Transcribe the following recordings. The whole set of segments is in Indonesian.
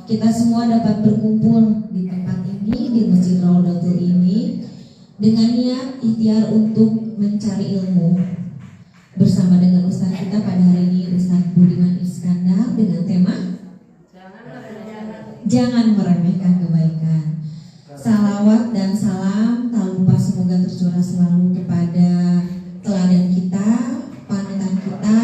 kita semua dapat berkumpul di tempat ini, di Masjid Raudatul ini, dengan niat ikhtiar untuk mencari ilmu bersama dengan Ustaz kita pada hari ini, Ustaz Budiman Iskandar, dengan tema Jangan Meremehkan Kebaikan. Salawat dan salam tak lupa semoga tercurah selalu kepada teladan kita, panutan kita,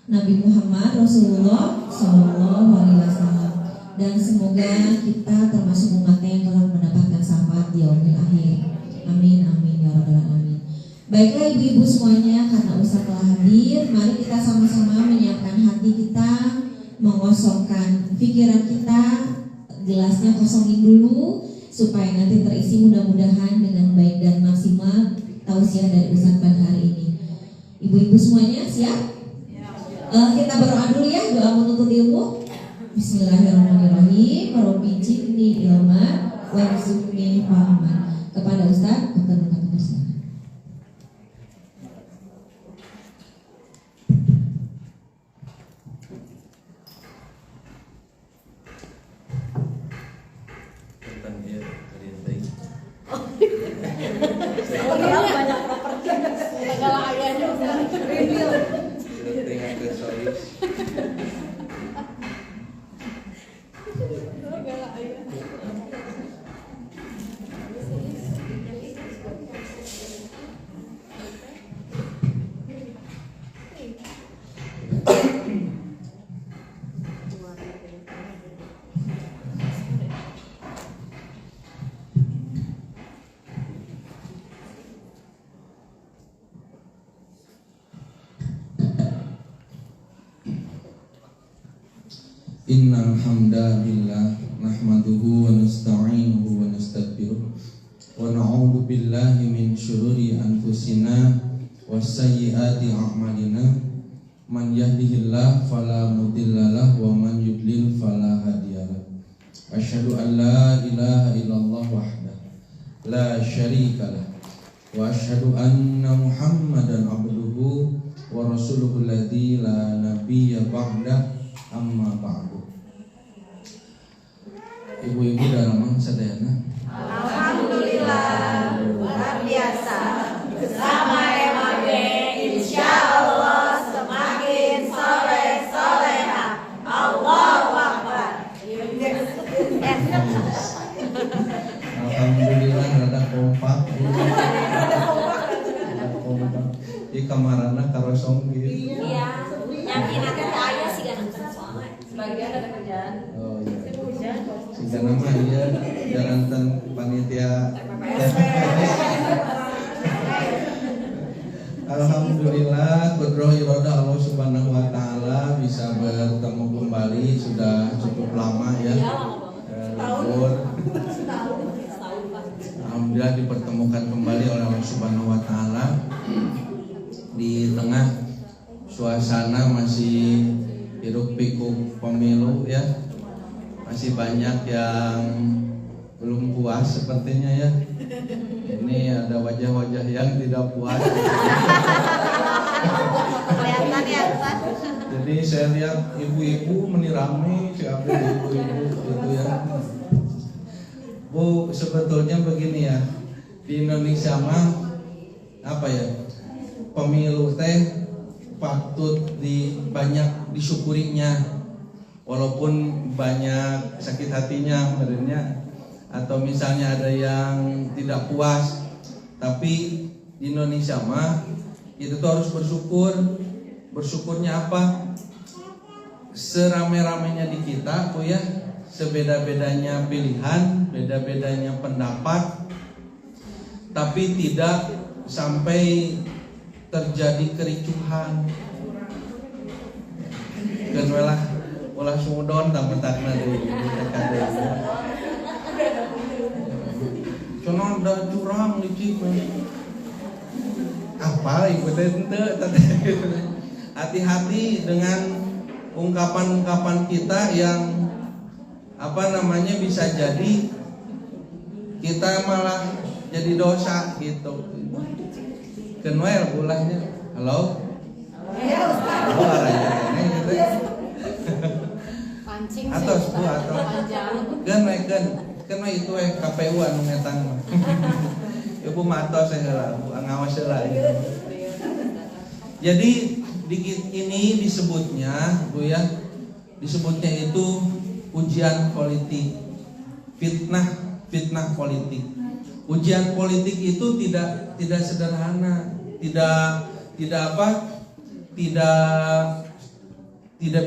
Nabi Muhammad Rasulullah Sallallahu Alaihi Wasallam, dan semoga kita termasuk umatnya yang telah mendapatkan syafaat di yaumil akhir. Amin amin ya rabbal alamin. Baiklah ibu-ibu semuanya, karena Ustaz telah hadir, mari kita sama-sama menyiapkan hati kita, mengosongkan pikiran kita, gelasnya kosongin dulu supaya nanti terisi mudah-mudahan dengan baik dan maksimal tausiah dari Ustaz pada hari ini. Ibu-ibu semuanya siap? Kita berdoa dulu ya, doa menuntut ilmu. Bismillahirrahmanirrahim. Rabbi zidni ilma warzuqni fahman. Kepada Ustaz, Dr. Muhammad. Banyak properti segala ayahnya reveal. Segala ayah. Innal hamdalillah nahmaduhu wa nasta'inuhu wa nastaghfiruh wa na'udzu billahi min syururi anfusina wa sayyiati a'malina man yahdihillahu fala mudhillalah wa man yudlil fala hadiyalah. Asyhadu an la ilaha illallah wahdahu la syarikalah wa asyhadu anna Muhammadan abduhu wa rasuluhul ladzi la nabiyya ba'da amma ba'du. Ibu-ibu dan ramah sadayana. Alhamdulillah, luar biasa. Bersama MAB, insya Allah semakin soleh soleha. Allahu Akbar. Alhamdulillah rada kompak. Di kamarana karosong gitu. Iya, yakin akan ayah sih kan soalnya. Sebagian ada kerjaan. Oh iya. Sehingga nama iya jalankan panitia. Alhamdulillah kudroh iroda Allah Subhanahu Wa Taala bisa bertemu kembali sudah cukup lama ya. Alhamdulillah dipertemukan kembali oleh Allah Subhanahu Wa Taala di tengah suasana masih hiruk pikuk pemilu ya, masih banyak yang belum puas sepertinya ya. Ini ada wajah-wajah yang tidak puas. Kelihatan ya, Ustaz. Jadi saya lihat ibu-ibu menirami siapa ibu-ibu itu ya. Bu, sebetulnya begini ya, di Indonesia mah apa ya, pemilu teh patut banyak disyukurinya, walaupun banyak sakit hatinya sebenarnya, atau misalnya ada yang tidak puas, tapi di Indonesia mah itu tuh harus bersyukur. Bersyukurnya apa? Serame-ramenya di kita tuh ya, sebeda-bedanya pilihan, beda-bedanya pendapat, tapi tidak sampai terjadi kericuhan. Kan ulah sumudon tametakna deui kadang. Cenah da curang licik. Apa ieu teh? Hati-hati dengan ungkapan-ungkapan kita yang bisa jadi kita malah jadi dosa gitu. Kenwel ulahnya. Halo? Ya Ustaz. Oh, arahnya gitu. Atos Bu atos. Kan itu KPU anu ngetan mah. Ibu mah atos heula, ngawas heula. Jadi ini disebutnya Bu ya, disebutnya itu ujian politik, fitnah politik. Ujian politik itu tidak sederhana, tidak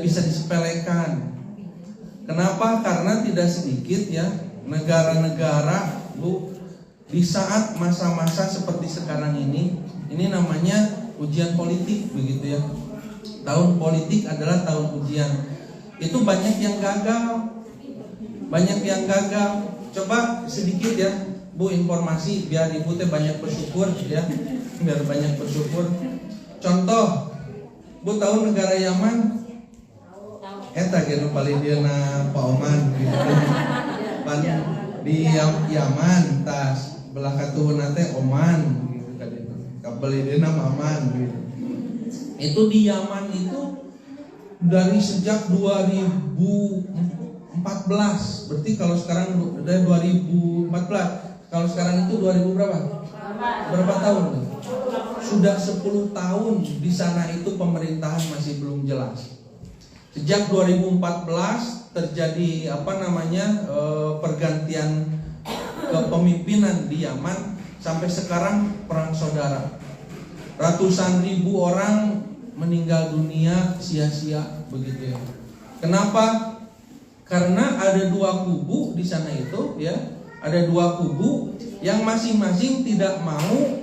bisa disepelekan. Kenapa? Karena tidak sedikit ya negara-negara Bu di saat masa-masa seperti sekarang ini namanya ujian politik begitu ya. Tahun politik adalah tahun ujian. Itu banyak yang gagal. Coba sedikit ya Bu informasi biar ibu teh banyak bersyukur ya. Biar banyak bersyukur. Contoh, Bu tahu negara Yaman? Eta gitu paling dia na Pak Oman gitu. Di Yaman tas belah katuhuna teh Oman gitu kan itu. Kabeli dia nama Aman gitu. Itu di Yaman itu dari sejak 2014. Berarti kalau sekarang dari 2014. Kalau sekarang itu 2000 berapa? Berapa tahun? Sudah 10 tahun di sana itu pemerintahan masih belum jelas. Sejak 2014 terjadi pergantian kepemimpinan di Yaman sampai sekarang perang saudara. Ratusan ribu orang meninggal dunia sia-sia begitu ya. Kenapa? Karena ada dua kubu di sana itu ya. Ada dua kubu yang masing-masing tidak mau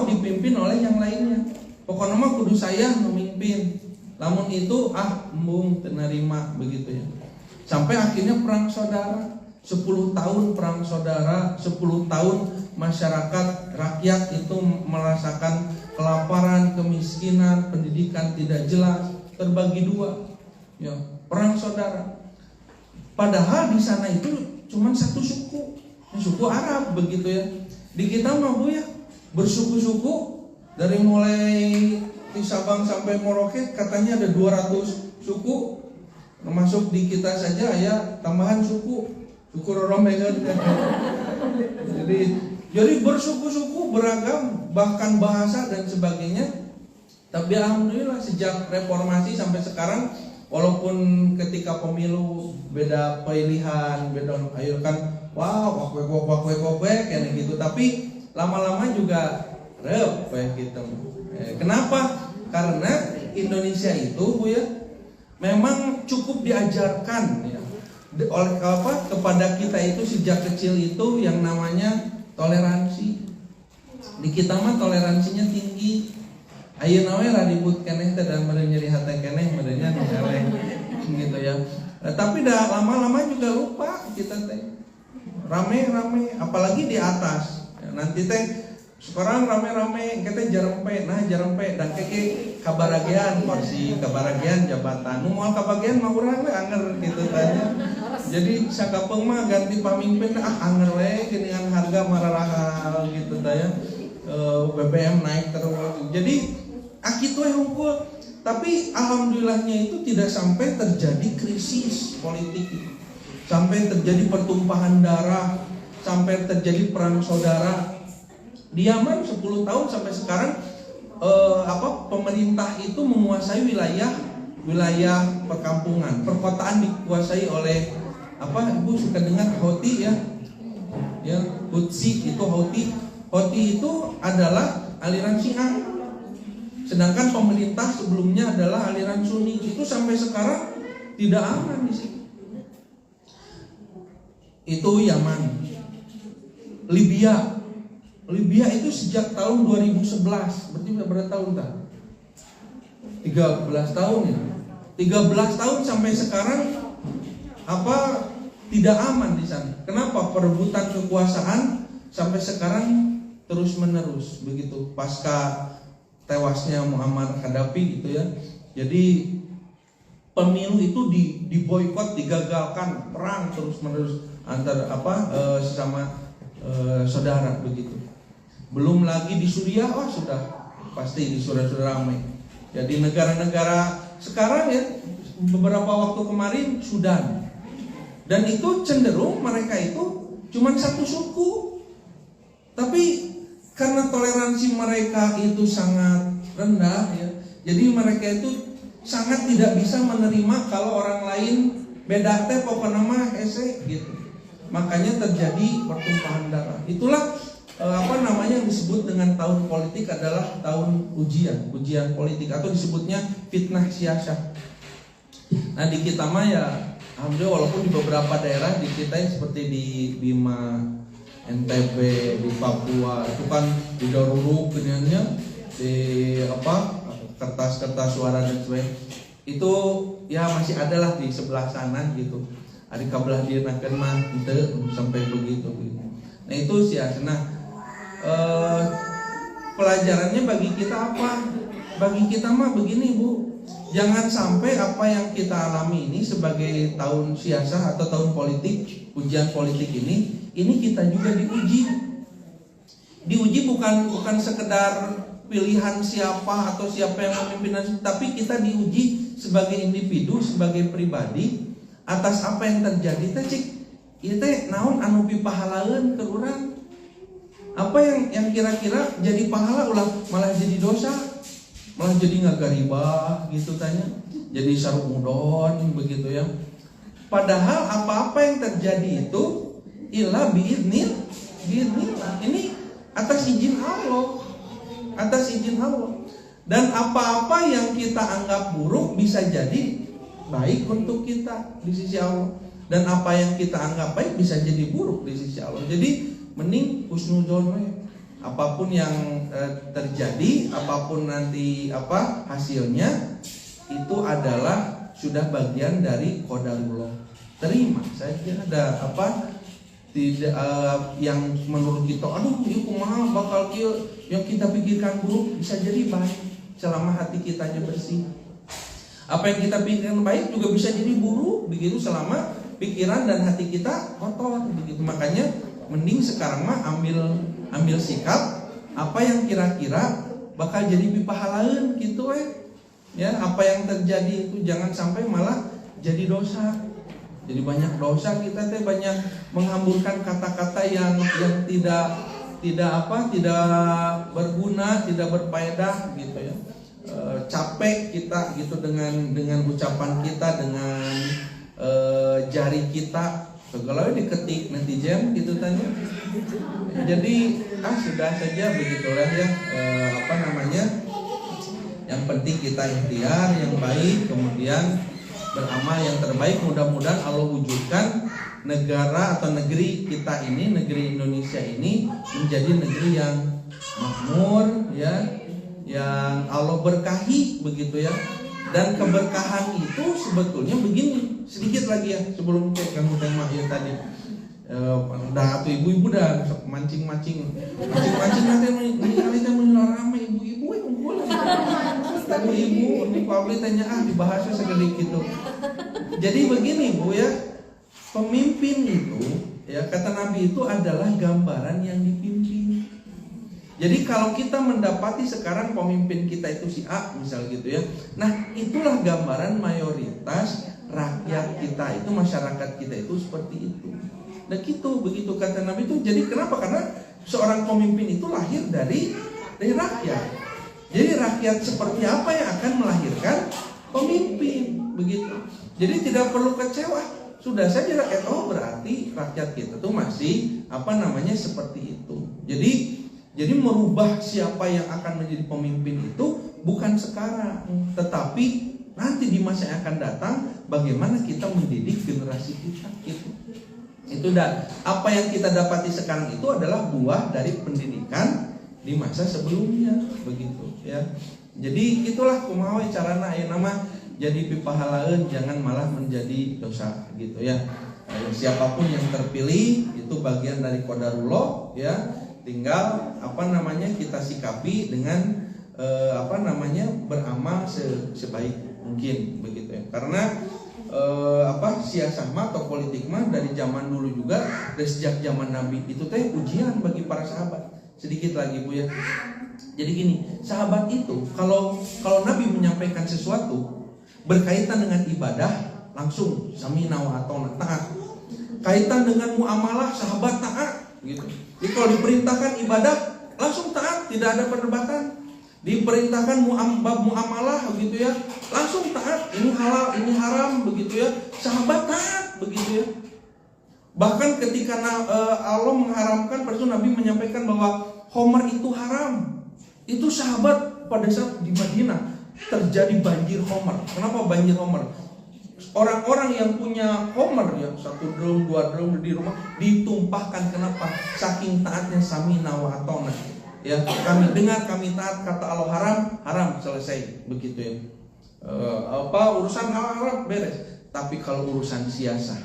dipimpin oleh yang lainnya. Pokoknya mah kudu saya memimpin. Namun itu embung terima begitu ya. Sampai akhirnya perang saudara. 10 tahun perang saudara, 10 tahun masyarakat rakyat itu merasakan kelaparan, kemiskinan, pendidikan tidak jelas, terbagi dua. Ya, perang saudara. Padahal di sana itu cuma satu suku, suku Arab begitu ya. Di kita mah Bu ya, bersuku-suku dari mulai di Sabang sampai Merauke katanya ada 200 suku. Termasuk di kita saja ya tambahan suku Rorombe kan. Jadi bersuku-suku beragam bahkan bahasa dan sebagainya. Tapi alhamdulillah sejak reformasi sampai sekarang walaupun ketika pemilu beda pilihan, beda ayo kan wakwek kayak gitu, tapi lama-lama juga gitu. Kenapa? Karena Indonesia itu Bu ya memang cukup diajarkan ya oleh kepada kita itu sejak kecil itu yang namanya toleransi. Di kita mah toleransinya tinggi. Ayeuna we ribut keneh teh dan meureun nyeri hate keneh meureunnya eleh gitu ya. Tapi dah lama-lama juga lupa kita teh. Rame-rame apalagi di atas. Ya, nanti teh sekarang rame-rame kita jarempe dan keke kabaragean porsi kabaragean jabatan nu moal kabagian mah urang we anger gitu tanya. Jadi sakapeung mah ganti pamimpin anger we geuningan harga mararahal gitu tanya. BBM naik terus. Jadi akitu we hungkul. Tapi alhamdulillahnya itu tidak sampai terjadi krisis politik itu. Sampai terjadi pertumpahan darah, sampai terjadi perang saudara. Di Yaman 10 tahun sampai sekarang pemerintah itu menguasai wilayah perkampungan, perkotaan dikuasai oleh Ibu suka dengar Houthi ya, Houthi itu Houthi itu adalah aliran Syiah, sedangkan pemerintah sebelumnya adalah aliran Sunni. Itu sampai sekarang tidak aman di sini. Itu Yaman. Libya itu sejak tahun 2011, berarti udah berapa tahun tak? 13 tahun ya. 13 tahun sampai sekarang tidak aman di sana. Kenapa? Perebutan kekuasaan sampai sekarang terus menerus begitu. Pasca tewasnya Muammar Gaddafi gitu ya. Jadi pemilu itu diboikot, digagalkan, perang terus menerus antar sesama saudara begitu. Belum lagi di Suriah, sudah pasti di Suriah sudah ramai. Jadi negara-negara sekarang ya beberapa waktu kemarin Sudan. Dan itu cenderung mereka itu cuma satu suku. Tapi karena toleransi mereka itu sangat rendah ya, jadi mereka itu sangat tidak bisa menerima kalau orang lain beda teh pokoknya mah hese gitu. Makanya terjadi pertumpahan darah. Itulah yang disebut dengan tahun politik adalah tahun ujian politik, atau disebutnya fitnah siasah. Nah di kita mah ya alhamdulillah, walaupun di beberapa daerah di kita seperti di Bima, NTB, di Papua itu kan didoruruk kenyanya di kertas-kertas suara dan sebagainya. Itu ya masih ada lah di sebelah sana gitu. Ada kabelah dia nakan mah itu sampai begitu gitu. Nah itu sih ya. Nah pelajarannya bagi kita apa? Bagi kita mah begini Bu, jangan sampai apa yang kita alami ini sebagai tahun siasah atau tahun politik, ujian politik ini kita juga diuji. Diuji bukan sekedar pilihan siapa atau siapa yang memimpin, tapi kita diuji sebagai individu, sebagai pribadi atas apa yang terjadi. Teh cik, ieu teh naon anu pipahalaeun ke urang? Apa yang kira-kira jadi pahala ulah malah jadi dosa, malah jadi ngagaribah gitu tanya, jadi sarumudon begitu ya. Padahal apa-apa yang terjadi itu illa biidznillah. Ini atas izin Allah. Dan apa-apa yang kita anggap buruk bisa jadi baik untuk kita di sisi Allah. Dan apa yang kita anggap baik bisa jadi buruk di sisi Allah. Jadi mending husnudzon we. Apapun yang terjadi, apapun nanti hasilnya, itu adalah sudah bagian dari qadarullah. Terima saja. Ada tidak yang menurut kita, aduh ieu kumaha bakal kieu, yang kita pikirkan buruk bisa jadi baik selama hati kitanya bersih. Apa yang kita pikirkan baik juga bisa jadi buruk begitu selama pikiran dan hati kita kotor begitu. Makanya mending sekarang mah ambil sikap apa yang kira-kira bakal jadi pipahalaeun gitu ya. Apa yang terjadi itu jangan sampai malah jadi dosa. Jadi banyak dosa kita teh, banyak menghamburkan kata-kata yang tidak berguna, tidak berfaedah gitu ya. Capek kita gitu dengan ucapan kita, dengan jari kita segala diketik netizen gitu tanya. Jadi sudah saja begitulah ya, yang penting kita ikhtiar yang baik, kemudian beramal yang terbaik. Mudah-mudahan Allah wujudkan negara atau negeri kita ini, negeri Indonesia ini menjadi negeri yang makmur ya, yang Allah berkahi begitu ya. Dan keberkahan itu sebetulnya begini, sedikit lagi ya sebelum kamu tema ya tadi. Dah tuh ibu-ibu dah mancing-mancing nanti ramai ibu-ibu unggul. Ibu-ibu di publik tanya dibahasnya segede gitu. Jadi begini Bu ya, pemimpin itu ya kata Nabi itu adalah gambaran yang dipimpin. Jadi kalau kita mendapati sekarang pemimpin kita itu si A misal gitu ya, nah itulah gambaran mayoritas rakyat kita itu, masyarakat kita itu seperti itu. Nah gitu, begitu kata Nabi itu. Jadi kenapa? Karena seorang pemimpin itu lahir dari rakyat. Jadi rakyat seperti apa yang akan melahirkan pemimpin begitu. Jadi tidak perlu kecewa. Sudah saja rakyat, berarti rakyat kita tuh masih seperti itu. Jadi merubah siapa yang akan menjadi pemimpin itu bukan sekarang, tetapi nanti di masa yang akan datang bagaimana kita mendidik generasi kita gitu. Itu dah apa yang kita dapati sekarang itu adalah buah dari pendidikan di masa sebelumnya begitu ya. Jadi itulah kumaha carana aya nama jadi pipahalaeun, jangan malah menjadi dosa gitu ya. Siapapun yang terpilih itu bagian dari qadarullah ya. Tinggal kita sikapi dengan beramal sebaik mungkin begitu ya. Karena siasah atau politik mah dari zaman dulu juga, dari sejak zaman Nabi itu teh ujian bagi para sahabat. Sedikit lagi Bu ya. Jadi gini, sahabat itu kalau Nabi menyampaikan sesuatu, Berkaitan dengan ibadah, langsung samina wa ata'na, taat. Kaitan dengan muamalah, sahabat taat gitu. Jadi kalau diperintahkan ibadah, langsung taat, tidak ada perdebatan. Diperintahkan muamalah begitu ya, langsung taat. Ini halal, ini haram begitu ya, sahabat taat begitu ya. Bahkan ketika Allah mengharamkan, pada itu Nabi menyampaikan bahwa khamar itu haram. Itu sahabat pada saat di Madinah terjadi banjir khamar. Kenapa banjir khamar? Orang-orang yang punya khamar ya, 1 drum, 2 drum di rumah ditumpahkan. Kenapa? Saking taatnya samina wa ata'na. Ya, kami dengar, kami taat, kata Allah haram, haram, selesai begitu ya. Urusan haram beres. Tapi kalau urusan siasah,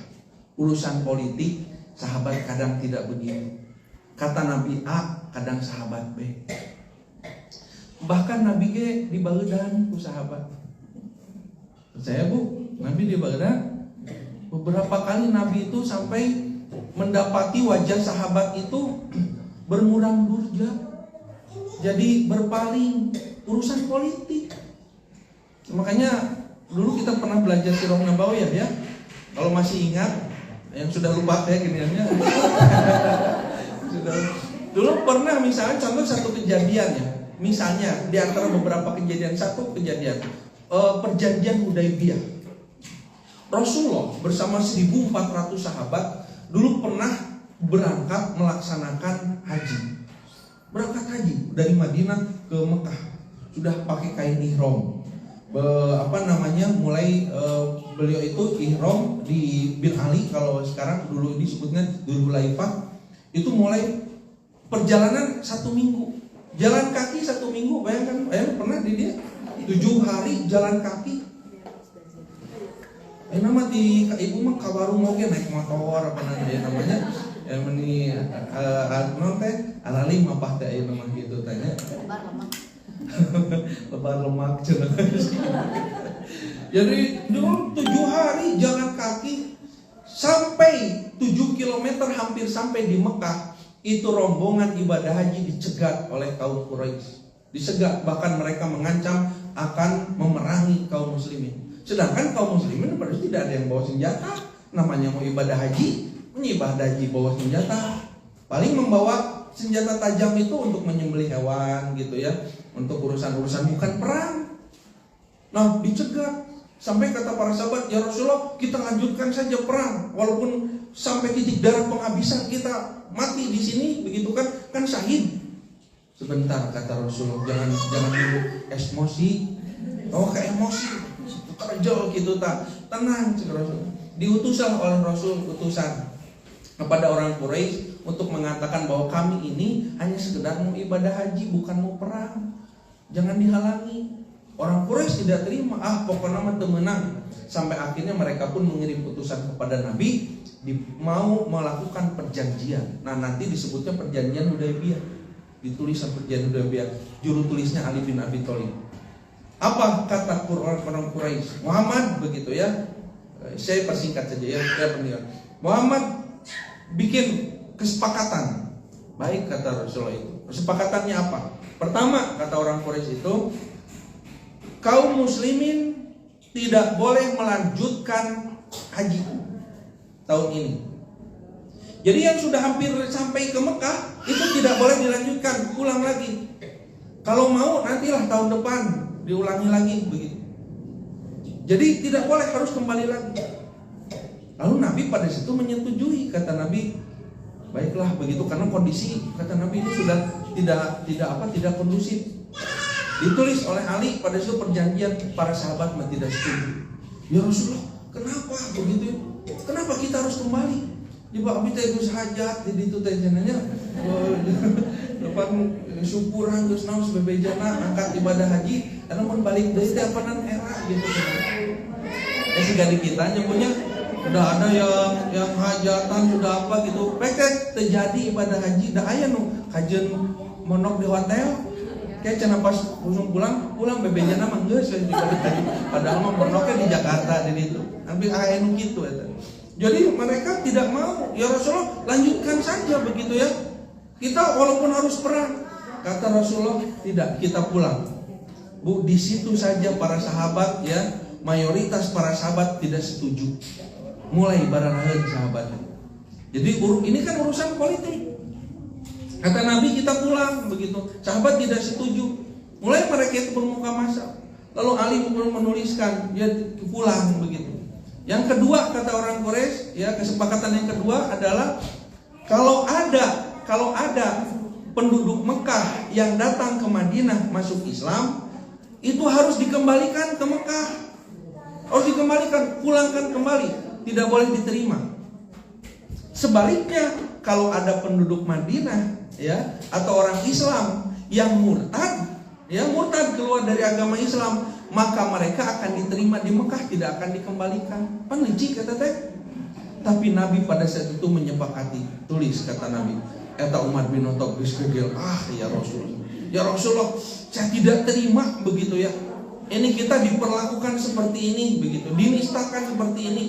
urusan politik, sahabat kadang tidak begitu. Kata Nabi A, kadang sahabat B. Bahkan Nabi G di Baghdad ku sahabat. Percaya Bu, Nabi di Baghdad beberapa kali Nabi itu sampai mendapati wajah sahabat itu bermuram durja. Jadi berpaling, urusan politik. Makanya dulu kita pernah belajar Sirah Nabawiyah ya. Kalau masih ingat, yang sudah lupa ya giniannya. Dulu pernah misalnya contoh satu kejadian ya. Misalnya di antara beberapa kejadian, satu kejadian perjanjian Hudaybiyah. Rasulullah bersama 1.400 sahabat dulu pernah berangkat melaksanakan haji. Berangkat haji dari Madinah ke Mekah, sudah pakai kain ihram. Mulai beliau itu ihram di Bin Ali, kalau sekarang dulu disebutnya Dzulhulaifah. Itu mulai perjalanan 1 minggu, jalan kaki 1 minggu. Bayangkan, pernah di dia 7 hari jalan kaki. Nama di ibu mah kabaru moge naik motor apa namanya? Ini alalim apa teh nama gitu tanya. Lebar lemak cenah. Jadi dulu 7 hari jalan kaki sampai 7 km, hampir sampai di Mekah. Itu rombongan ibadah haji dicegat oleh kaum Quraisy. Dicegat, bahkan mereka mengancam akan memerangi kaum muslimin. Sedangkan kaum muslimin pada itu tidak ada yang bawa senjata. Namanya mau ibadah haji, menyibadah haji bawa senjata. Paling membawa senjata tajam itu untuk menyembelih hewan gitu ya, untuk urusan-urusan bukan perang. Nah, dicegat. Sampai kata para sahabat, ya Rasulullah, kita lanjutkan saja perang, walaupun sampai titik darah penghabisan, kita mati di sini, begitu kan syahid. Sebentar kata Rasulullah, jangan dulu emosi. Oh, ke emosi. Terjol gitu tak. Tenang cik Rasul. Diutuslah oleh Rasul utusan kepada orang Quraisy untuk mengatakan bahwa kami ini hanya sekedar mau ibadah haji, bukan mau perang. Jangan dihalangi. Orang Quraisy tidak terima, pokoknya mah temenang. Sampai akhirnya mereka pun mengirim utusan kepada Nabi, mau melakukan perjanjian. Nah, nanti disebutnya perjanjian Hudaybiyah. Ditulis perjanjian Hudaybiyah. Juru tulisnya Ali bin Abi Thalib. Apa kata orang Quraisy? Muhammad begitu ya. Saya persingkat saja ya, Muhammad bikin kesepakatan. Baik kata Rasulullah itu. Kesepakatannya apa? Pertama kata orang Quraisy itu, kaum muslimin tidak boleh melanjutkan haji tahun ini. Jadi yang sudah hampir sampai ke Mekah itu tidak boleh dilanjutkan, ulang lagi. Kalau mau nantilah tahun depan diulangi lagi begitu. Jadi tidak boleh, harus kembali lagi. Lalu Nabi pada situ menyetujui, kata Nabi, baiklah begitu, karena kondisi kata Nabi ini sudah tidak kondusif. Ditulis oleh Ali pada situ perjanjian, para sahabat tidak setuju. Ya Rasulullah, kenapa begitu? Kenapa kita harus kembali? Coba abdi teh geus hajat di ditu teh cenanya. Depan syukuran geus naos bebejana angkat ibadah haji, anu mun balik deui teh apanan era gitu. Si gadi kita nyebutnya udah ada yang hajatan sudah apa gitu. Peket terjadi ibadah haji, da aya nu kajeun monok di hotel. Kayak cenah pas pulang bebejana mah geus di balik haji. Padahal mah monoknya di Jakarta di ditu. Tapi aya nu kitu eta. Jadi mereka tidak mau. Ya Rasulullah, lanjutkan saja begitu ya. Kita walaupun harus perang. Kata Rasulullah, tidak, kita pulang. Bu, di situ saja para sahabat ya mayoritas para sahabat tidak setuju. Mulai bararaheun sahabat. Jadi ini kan urusan politik. Kata Nabi kita pulang begitu. Sahabat tidak setuju. Mulai mereka itu bermuka masam. Lalu Ali menuliskan dia pulang begitu. Yang kedua kata orang Quraisy, ya kesepakatan yang kedua adalah kalau ada penduduk Mekah yang datang ke Madinah masuk Islam, itu harus dikembalikan ke Mekah. Harus dikembalikan, pulangkan kembali, tidak boleh diterima. Sebaliknya, kalau ada penduduk Madinah ya atau orang Islam yang murtad keluar dari agama Islam, maka mereka akan diterima di Mekah, tidak akan dikembalikan. Penglici kata teh. Tapi Nabi pada saat itu menyepakati. Tulis kata Nabi, eta Umar bin Khattab geus gegel, ya Rasulullah. Ya Rasulullah, saya tidak terima begitu ya. Ini kita diperlakukan seperti ini begitu, dinistakan seperti ini.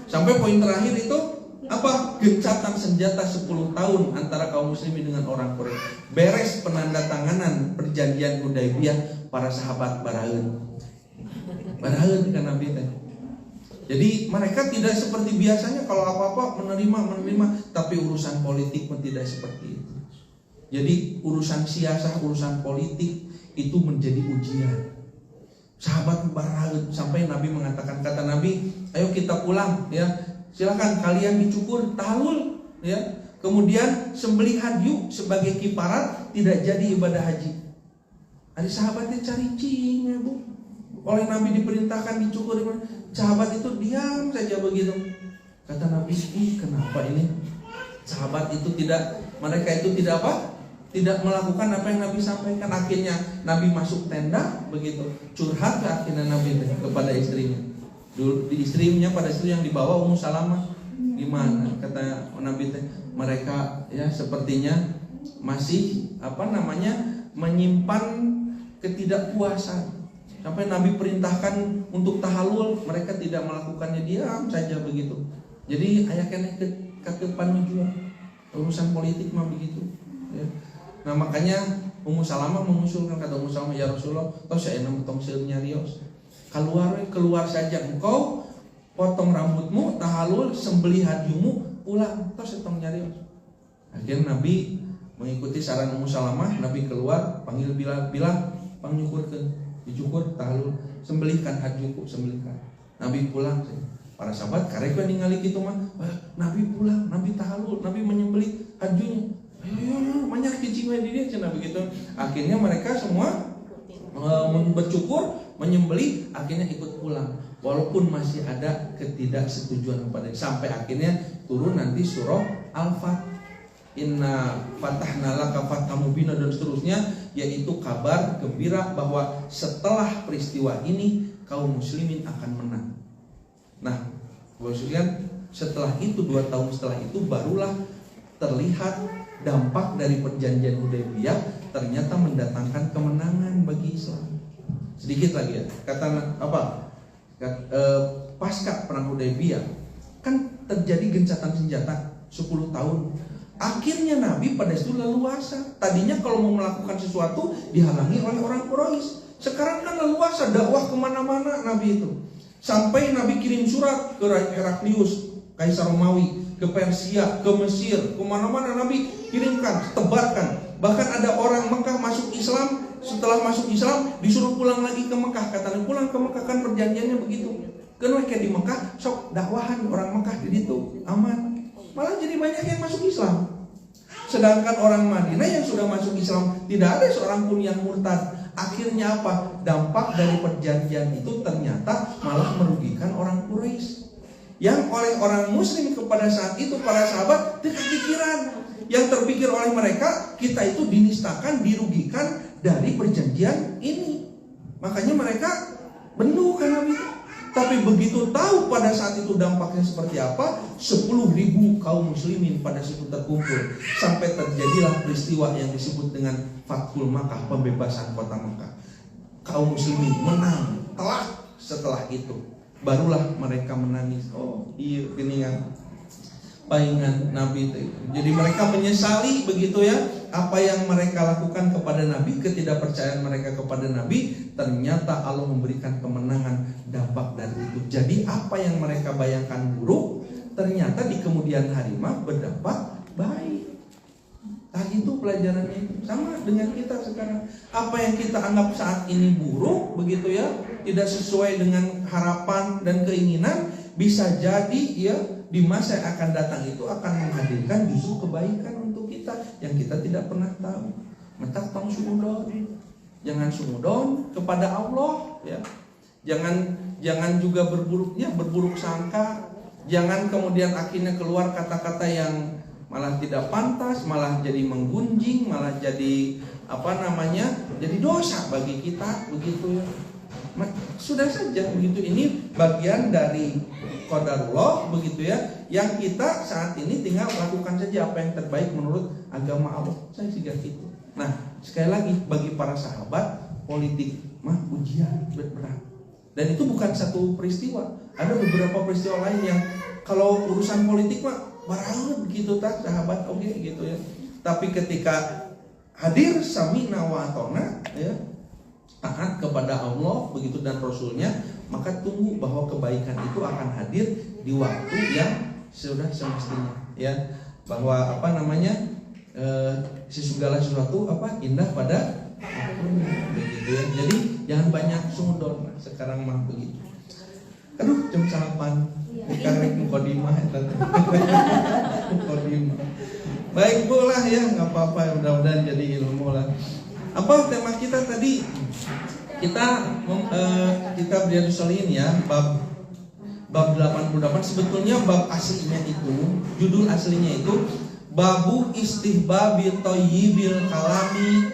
Sampai poin terakhir itu apa? Gencatan senjata 10 tahun antara kaum muslimin dengan orang Quraisy. Beres penandatanganan perjanjian Hudaybiyah, para sahabat baraheun kan Nabi teh. Jadi mereka tidak seperti biasanya kalau apa-apa menerima, tapi urusan politik pun tidak seperti itu. Jadi urusan siasah, urusan politik itu menjadi ujian. Sahabat baraheun sampai Nabi mengatakan, kata Nabi, ayo kita pulang ya. Silakan kalian dicukur tahlul ya. Kemudian sembelih hadyu sebagai kifarat tidak jadi ibadah haji. Ada sahabatnya cari cing ya Bu. Oleh Nabi diperintahkan dicukur, sahabat itu diam saja begitu. Kata Nabi, kenapa ini? Sahabat itu mereka itu tidak apa? Tidak melakukan apa yang Nabi sampaikan. Akhirnya Nabi masuk tenda begitu. Curhat akhirnya Nabi kepada istrinya. Dulu istrinya pada itu yang dibawa Ummu Salamah. Gimana kata Nabi teh, mereka ya sepertinya masih menyimpan ketidakpuasan. Sampai Nabi perintahkan untuk tahallul, mereka tidak melakukannya, diam saja begitu. Jadi aya keneh katepan jual. Urusan politik mah begitu ya. Nah makanya Ummu Salamah mengusulkan, kata Ummu Salamah, ya Rasulullah, tos saya tong seueur nyarios. Keluar saja engkau, potong rambutmu, tahallul, sembelih hadyumu, pulang, tos tong nyarios. Akhirnya Nabi mengikuti saran Ummu Salamah, Nabi keluar, panggil Bilal, pangyukurkeun, dicukur, tahallul, sembelihkan hadyuku, sembelihkan. Nabi pulang. Para sahabat karek ningali kitu mah, Nabi pulang, Nabi tahallul, Nabi menyembelih hadyunya. Ayo banyak cicing di dia cenah begitu. Akhirnya mereka semua bercukur, menyembelih, akhirnya ikut pulang. Walaupun masih ada ketidaksetujuan kepada, sampai akhirnya turun nanti surah Al-Fath. Inna fatahna laka fathan mubina dan seterusnya, yaitu kabar gembira bahwa setelah peristiwa ini kaum muslimin akan menang. Nah, maksudnya setelah itu 2 tahun setelah itu barulah terlihat dampak dari perjanjian Hudaybiyah ternyata mendatangkan kemenangan bagi Islam. Sedikit lagi ya, pasca perang Hudaybiyah kan terjadi gencatan senjata 10 tahun. Akhirnya Nabi pada itu leluasa. Tadinya kalau mau melakukan sesuatu dihalangi oleh orang Quraisy. Sekarang kan leluasa dakwah kemana-mana Nabi itu. Sampai Nabi kirim surat ke Heraklius, Kaisar Romawi, ke Persia, ke Mesir, kemana-mana Nabi kirimkan, tebarkan. Bahkan ada orang Mekah masuk Islam, setelah masuk Islam disuruh pulang lagi ke Mekah. Katanya pulang ke Mekah, kan perjanjiannya begitu. Kenapa kayak di Mekah, sok dakwahan orang Mekah di situ aman. Malah jadi banyak yang masuk Islam. Sedangkan orang Madinah yang sudah masuk Islam tidak ada seorang pun yang murtad. Akhirnya apa? Dampak dari perjanjian itu ternyata malah merugikan orang Quraisy. Yang oleh orang Muslim kepada saat itu para sahabat tidak pikiran. Yang terpikir oleh mereka, kita itu dinistakan, dirugikan dari perjanjian ini. Makanya mereka benduh kan Nabi. Tapi begitu tahu pada saat itu dampaknya seperti apa, 10.000 kaum muslimin pada situ terkumpul. Sampai terjadilah peristiwa yang disebut dengan Fathul Makkah, pembebasan kota Makkah. Kaum muslimin menang telak. Setelah itu barulah mereka menangis. Oh iya gini kan. paingan Nabi itu. Jadi mereka menyesali begitu ya apa yang mereka lakukan kepada Nabi, ketidakpercayaan mereka kepada Nabi. Ternyata Allah memberikan kemenangan dampak dari itu. Jadi apa yang mereka bayangkan buruk, ternyata di kemudian hari mah berdampak baik. Nah itu pelajarannya itu. Sama dengan kita sekarang. Apa yang kita anggap saat ini buruk begitu ya, tidak sesuai dengan harapan dan keinginan, bisa jadi ya di masa yang akan datang itu akan menghadirkan justru kebaikan untuk kita yang kita tidak pernah tahu. Mentak tong sumudon. Jangan sumudon kepada Allah ya. Jangan juga berburuk sangka. Jangan kemudian akhirnya keluar kata-kata yang malah tidak pantas, malah jadi menggunjing, malah jadi jadi dosa bagi kita begitu ya. Sudah saja begitu, ini bagian dari qadarullah begitu ya, yang kita saat ini tinggal lakukan saja apa yang terbaik menurut agama Allah. Saya juga gitu. Nah, sekali lagi bagi para sahabat, politik mah ujian berat. Dan itu bukan satu peristiwa. Ada beberapa peristiwa lain yang kalau urusan politik mah barang begitu tak sahabat oke gitu ya. Tapi ketika hadir sami'na wa ata'na ya, taat kepada Allah begitu dan Rasulnya, maka tunggu bahwa kebaikan itu akan hadir di waktu yang sudah semestinya ya. Bahwa segala sesuatu indah pada begitu ya. Jadi jangan banyak sumudon sekarang mah begitu. Aduh jam 8 karek mukodimah mukodimah. Baik Bu lah ya, nggak apa-apa, mudah-mudahan jadi ilmu lah. Apa tema kita tadi? Kita Riyadhus Shalihin ya, bab 88. Sebetulnya bab aslinya itu, judul aslinya itu Babu istihbabi thayyibil kalami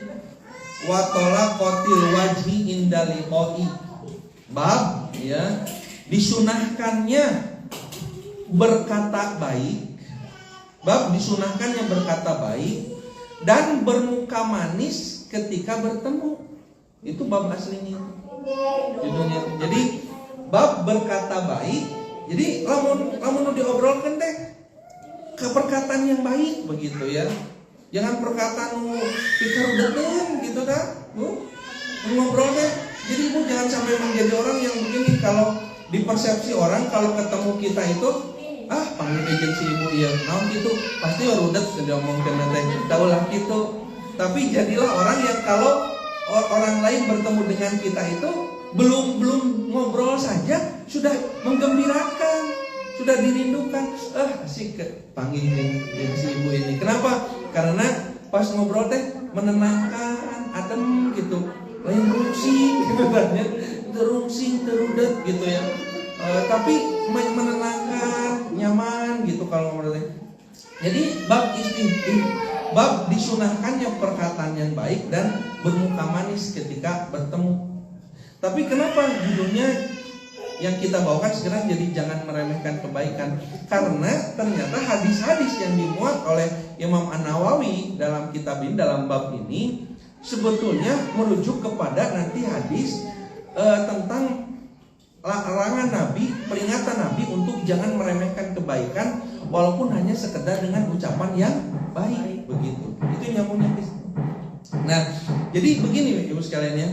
wa talaqatil wajhi indal liqa'i. Bab ya, disunahkannya berkata baik, bab disunahkannya berkata baik dan bermuka manis ketika bertemu. Itu bab aslinya judulnya. Jadi bab berkata baik. Jadi lamun diobrolkan teh ke perkataan yang baik begitu ya. Jangan perkataan pikarudeun gitu dah. Bu, ngobrol teh. Jadi Bu jangan sampai menjadi orang yang begini, kalau di persepsi orang kalau ketemu kita itu panggil agensi ibu ya, naon gitu pasti rudet diomongkeun teh. Taulah gitu. Tapi jadilah orang yang kalau orang lain bertemu dengan kita itu belum ngobrol saja sudah menggembirakan, sudah dirindukan. Asik panggil agensi ibu ini. Kenapa? Karena pas ngobrol teh menenangkan, adem gitu. Lain rungsing gitu kan ya. Terungsing, terudet gitu ya. Tapi menenangkan, nyaman gitu kalau menurut saya. Jadi bab disunahkannya perkataan yang baik dan bermuka manis ketika bertemu. Tapi kenapa judulnya yang kita bawakan sekarang jadi jangan meremehkan kebaikan? Karena ternyata hadis-hadis yang dimuat oleh Imam An-Nawawi dalam kitab ini, dalam bab ini sebetulnya merujuk kepada nanti hadis tentang larangan Nabi, peringatan Nabi untuk jangan meremehkan kebaikan walaupun hanya sekedar dengan ucapan yang baik begitu. Itu nyambungnya. Nah, jadi begini Ibu sekalian ya.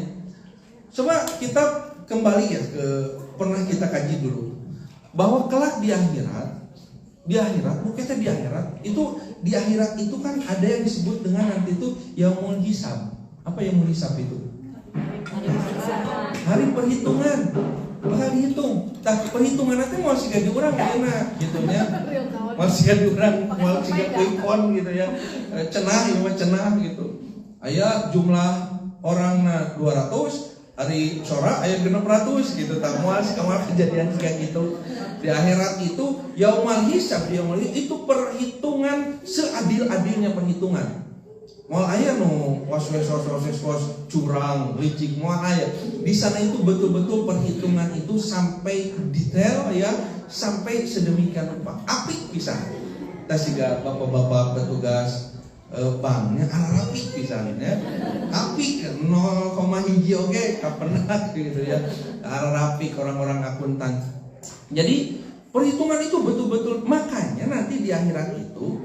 Coba kita kembali ya ke pernah kita kaji dulu bahwa kelak di akhirat bukan di akhirat itu kan ada yang disebut dengan nanti itu yaumul hisab. Apa yaumul hisab itu? Hari perhitungan. Bakal dihitung. Tapi perhitungan nanti mau siga diurang enak gitu ya. Mau siga diurang, mau siga kuikon gitu ya. Cenah gitu. Aya jumlah orangna 200, hari sora aya 600 gitu. Tak moal kejadian kayak gitu. Di akhirat itu yaumul hisab, itu perhitungan seadil-adilnya perhitungan. Moal aya was curang, licik, moal aya. Di sana itu betul-betul perhitungan itu sampai detail ya, sampai sedemikian rupa. Apik pisan. Tah siga bapak-bapak petugas banknya rapih pisan ya. Apik 0,1 oge kapenat gitu ya. Rapih orang-orang akuntan. Jadi Perhitungan itu betul-betul, makanya nanti di akhirat itu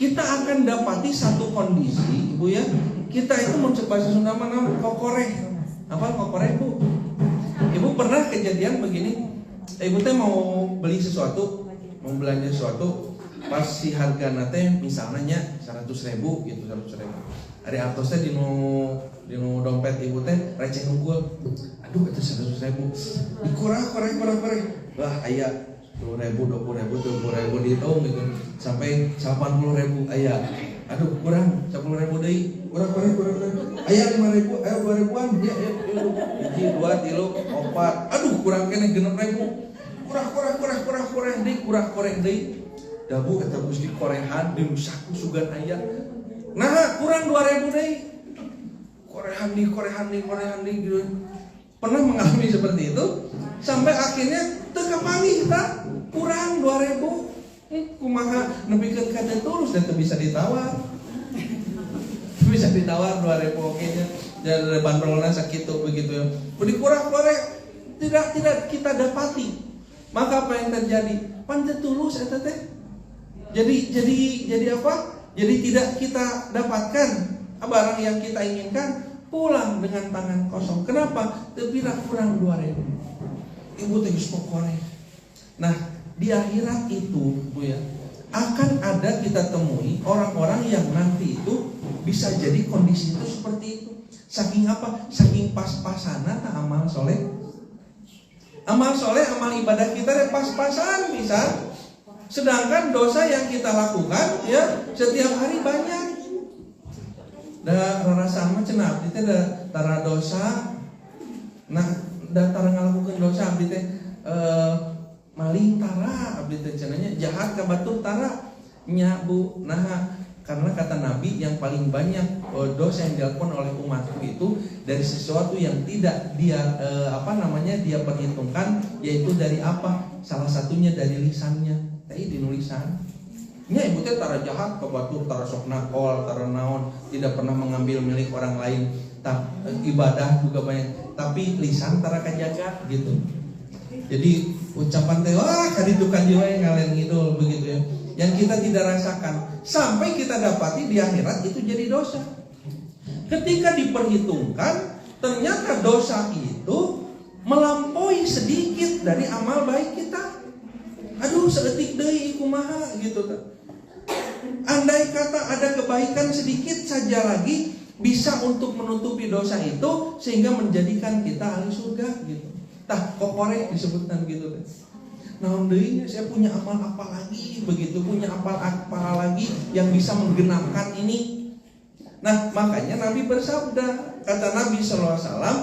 kita akan dapati satu kondisi, Ibu ya. Kita itu mencoba Sunda mana kokoreh. Apa kokoreh, Bu? Ibu pernah kejadian begini, Ibu teh mau beli sesuatu, mau belanja sesuatu, pas si harga nate misalnya 100.000 gitu, 100.000. Ada atasnya dinu dompet Ibu teh receh unggul. Aduh itu 100.000. Dikurang. Wah, aya 10.000, 20.000, 30.000 dihitung gitu. Sampai 80.000 aya. Aduh kurang 10.000 deui. Kurang. Aya 5.000, aya 2.000-an. Ya, 1, 2, 3, 4. Aduh kurang kene 6.000. Kurang deui. Dabu eta Gusti korehan di saku sugan aya. Nah, kurang 2.000 deui. Korehan nih gitu. Pernah mengalami seperti itu sampai akhirnya teu kapanggih tah kurang 2.000. Kumaha nepikeun ka teh tulus dan teu bisa ditawar. Bisa ditawar 2.000 oke nya. Dan bandrolna sakitu begitu ya. Beli kurang-kurang tidak kita dapati. Maka apa yang terjadi? Pan teu tulus eta teh. Jadi apa? Jadi tidak kita dapatkan barang yang kita inginkan, pulang dengan tangan kosong. Kenapa? Terbilang kurang 2.000. Ibu tegus pokoknya. Nah, di akhirat itu, Bu ya, akan ada kita temui orang-orang yang nanti itu bisa jadi kondisi itu seperti itu. Saking apa? Saking pas-pasana amal soleh. Amal soleh, amal ibadah kita pas-pasan bisa. Sedangkan dosa yang kita lakukan ya setiap hari banyak. Da rasa mah cenah abdi teh da tara dosa. Nah, da tara ngalakukeun dosa abdi teh maling tara abdi teh cenanya jahat ka batur tara nya Bu. Nah, karena kata Nabi yang paling banyak dosa yang dilakukan oleh umatku itu dari sesuatu yang tidak dia dia perhitungkan, yaitu dari apa? Salah satunya dari lisannya. Tadi di nulisan. Nya ibu teh tara jahat ka batur, tara sok nakol, tara naon, tidak pernah mengambil milik orang lain. Ibadah juga banyak, tapi lisan tara kajaga gitu. Jadi ucapan teh wah kadidukan jiwa yang ngalen ngidul begitu ya. Yang kita tidak rasakan sampai kita dapati di akhirat itu jadi dosa. Ketika diperhitungkan, ternyata dosa itu melampaui sedikit dari amal baik kita. Aduh, sedetik deui kumaha gitu. Andai kata ada kebaikan sedikit saja lagi bisa untuk menutupi dosa itu sehingga menjadikan kita ahli surga gitu. Tah kokore disebutkan gitu. Naon deui saya punya amal apa lagi begitu, punya amal apa lagi yang bisa menggenapkan ini. Nah, makanya Nabi bersabda, kata Nabi sallallahu alaihi wasallam,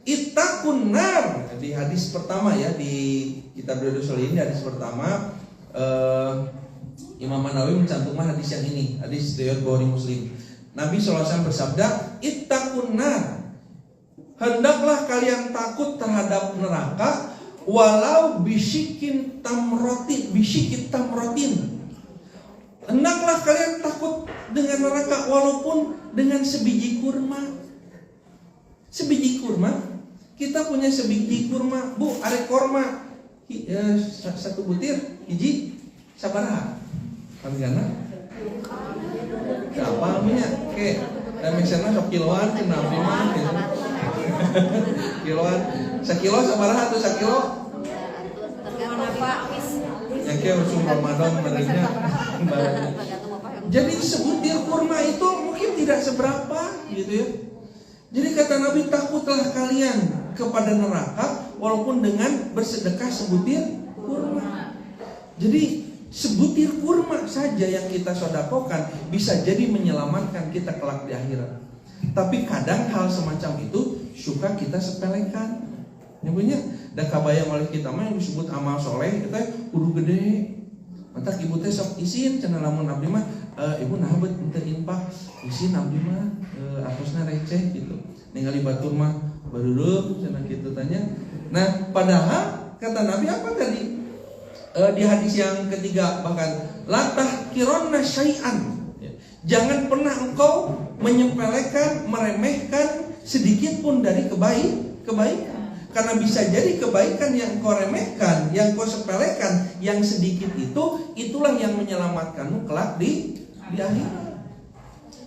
ittaqun nar. Di hadis pertama ya di kitab Riyadhus Shalihin di hadis pertama Imam Nawawi mencantumkan hadis yang ini, hadis riwayat Bukhari Muslim. Nabi sallallahu alaihi wasallam bersabda, ittaqun nar. Hendaklah kalian takut terhadap neraka walau bisyikit tamrotin. Hendaklah kalian takut dengan neraka walaupun dengan sebiji kurma. Sebiji kurma, kita punya sebiji kurma, Bu, are korma satu butir, hiji sabaraha? Panggana? Apa namanya? Oke, dan misalnya sok kiloan, cenah mah gitu. Kiloan, sekilo sabaraha atau sekilo? Yang ke usum Ramadan mereka. Jadi sebutir kurma itu mungkin tidak seberapa gitu ya. Jadi kata Nabi, takutlah kalian kepada neraka walaupun dengan bersedekah sebutir kurma. Jadi sebutir kurma saja yang kita sedekahkan bisa jadi menyelamatkan kita kelak di akhirat. Tapi kadang hal semacam itu suka kita sepelekan. Nyebutnya da kabayang oleh kita mah yang disebut amal soleh itu kudu gede. Mantap ibu teh sok isin cenah lamun abdi mah ibu nah bet teu infak isin abdi mah atusna receh gitu. Ningali batur mah bareureum cenah kitu tanya. Nah, padahal kata Nabi apa tadi? Di hadis yang ketiga bahkan latah kironna syai'an. Jangan pernah engkau menyepelekan, meremehkan sedikit pun dari kebaikan. Karena bisa jadi kebaikan yang kau remehkan, yang kau sepelekan, yang sedikit itu, itulah yang menyelamatkanmu kelak di akhirat.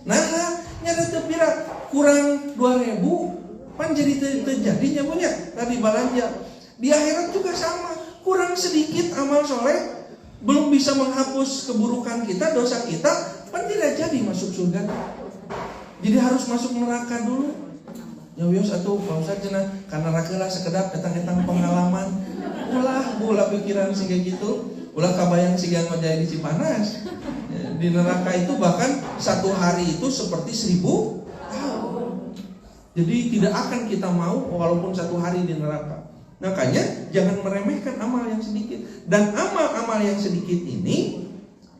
Nah, nyata tepira kurang 2.000 pan jadi terjadinya punya tadi balanja. Di akhirat juga sama, kurang sedikit amal soleh belum bisa menghapus keburukan kita, dosa kita, pan tidak jadi masuk surga. Jadi harus masuk neraka dulu. Ya wios atuh Pak Ustaz cenah karena rakelah sekedap etang-etang pengalaman. Ulah pikiran sih kayak gitu. Ulah kabayang sih yang ngejaya di Cipanas. Di neraka itu bahkan 1 hari itu seperti 1000 tahun. Jadi tidak akan kita mau walaupun 1 hari di neraka. Makanya jangan meremehkan amal yang sedikit. Dan amal-amal yang sedikit ini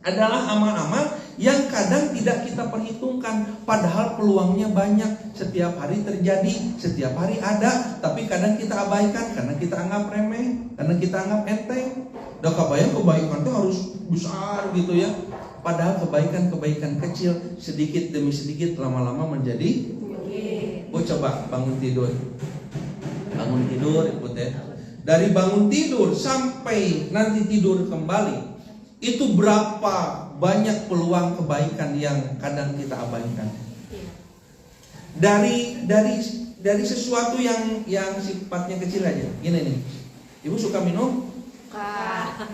adalah amal-amal yang kadang tidak kita perhitungkan. Padahal peluangnya banyak. Setiap hari terjadi, setiap hari ada. Tapi kadang kita abaikan karena kita anggap remeh, karena kita anggap enteng. Udah kebayang kebaikan itu harus besar gitu ya. Padahal kebaikan-kebaikan kecil sedikit demi sedikit lama-lama menjadi. Coba bangun tidur. Bangun tidur ikut ya. Dari bangun tidur sampai nanti tidur kembali, itu berapa banyak peluang kebaikan yang kadang kita abaikan. Dari sesuatu yang sifatnya kecil aja. Gini nih. Ibu suka minum?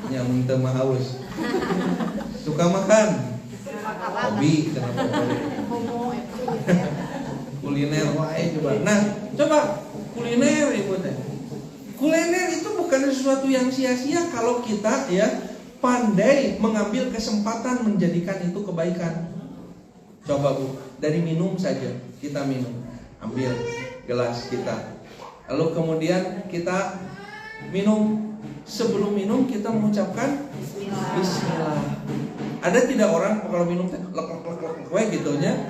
Ya minta haus. Suka makan? Hobi, kenapa kuliner wae coba. Nah, coba kuliner ibu teh. Kuliner itu bukan sesuatu yang sia-sia kalau kita ya pandai mengambil kesempatan menjadikan itu kebaikan. Coba Bu, dari minum saja kita minum. Ambil gelas kita. Lalu kemudian kita minum. Sebelum minum kita mengucapkan Bismillah. Ada tidak orang kalau minum lek gitunya?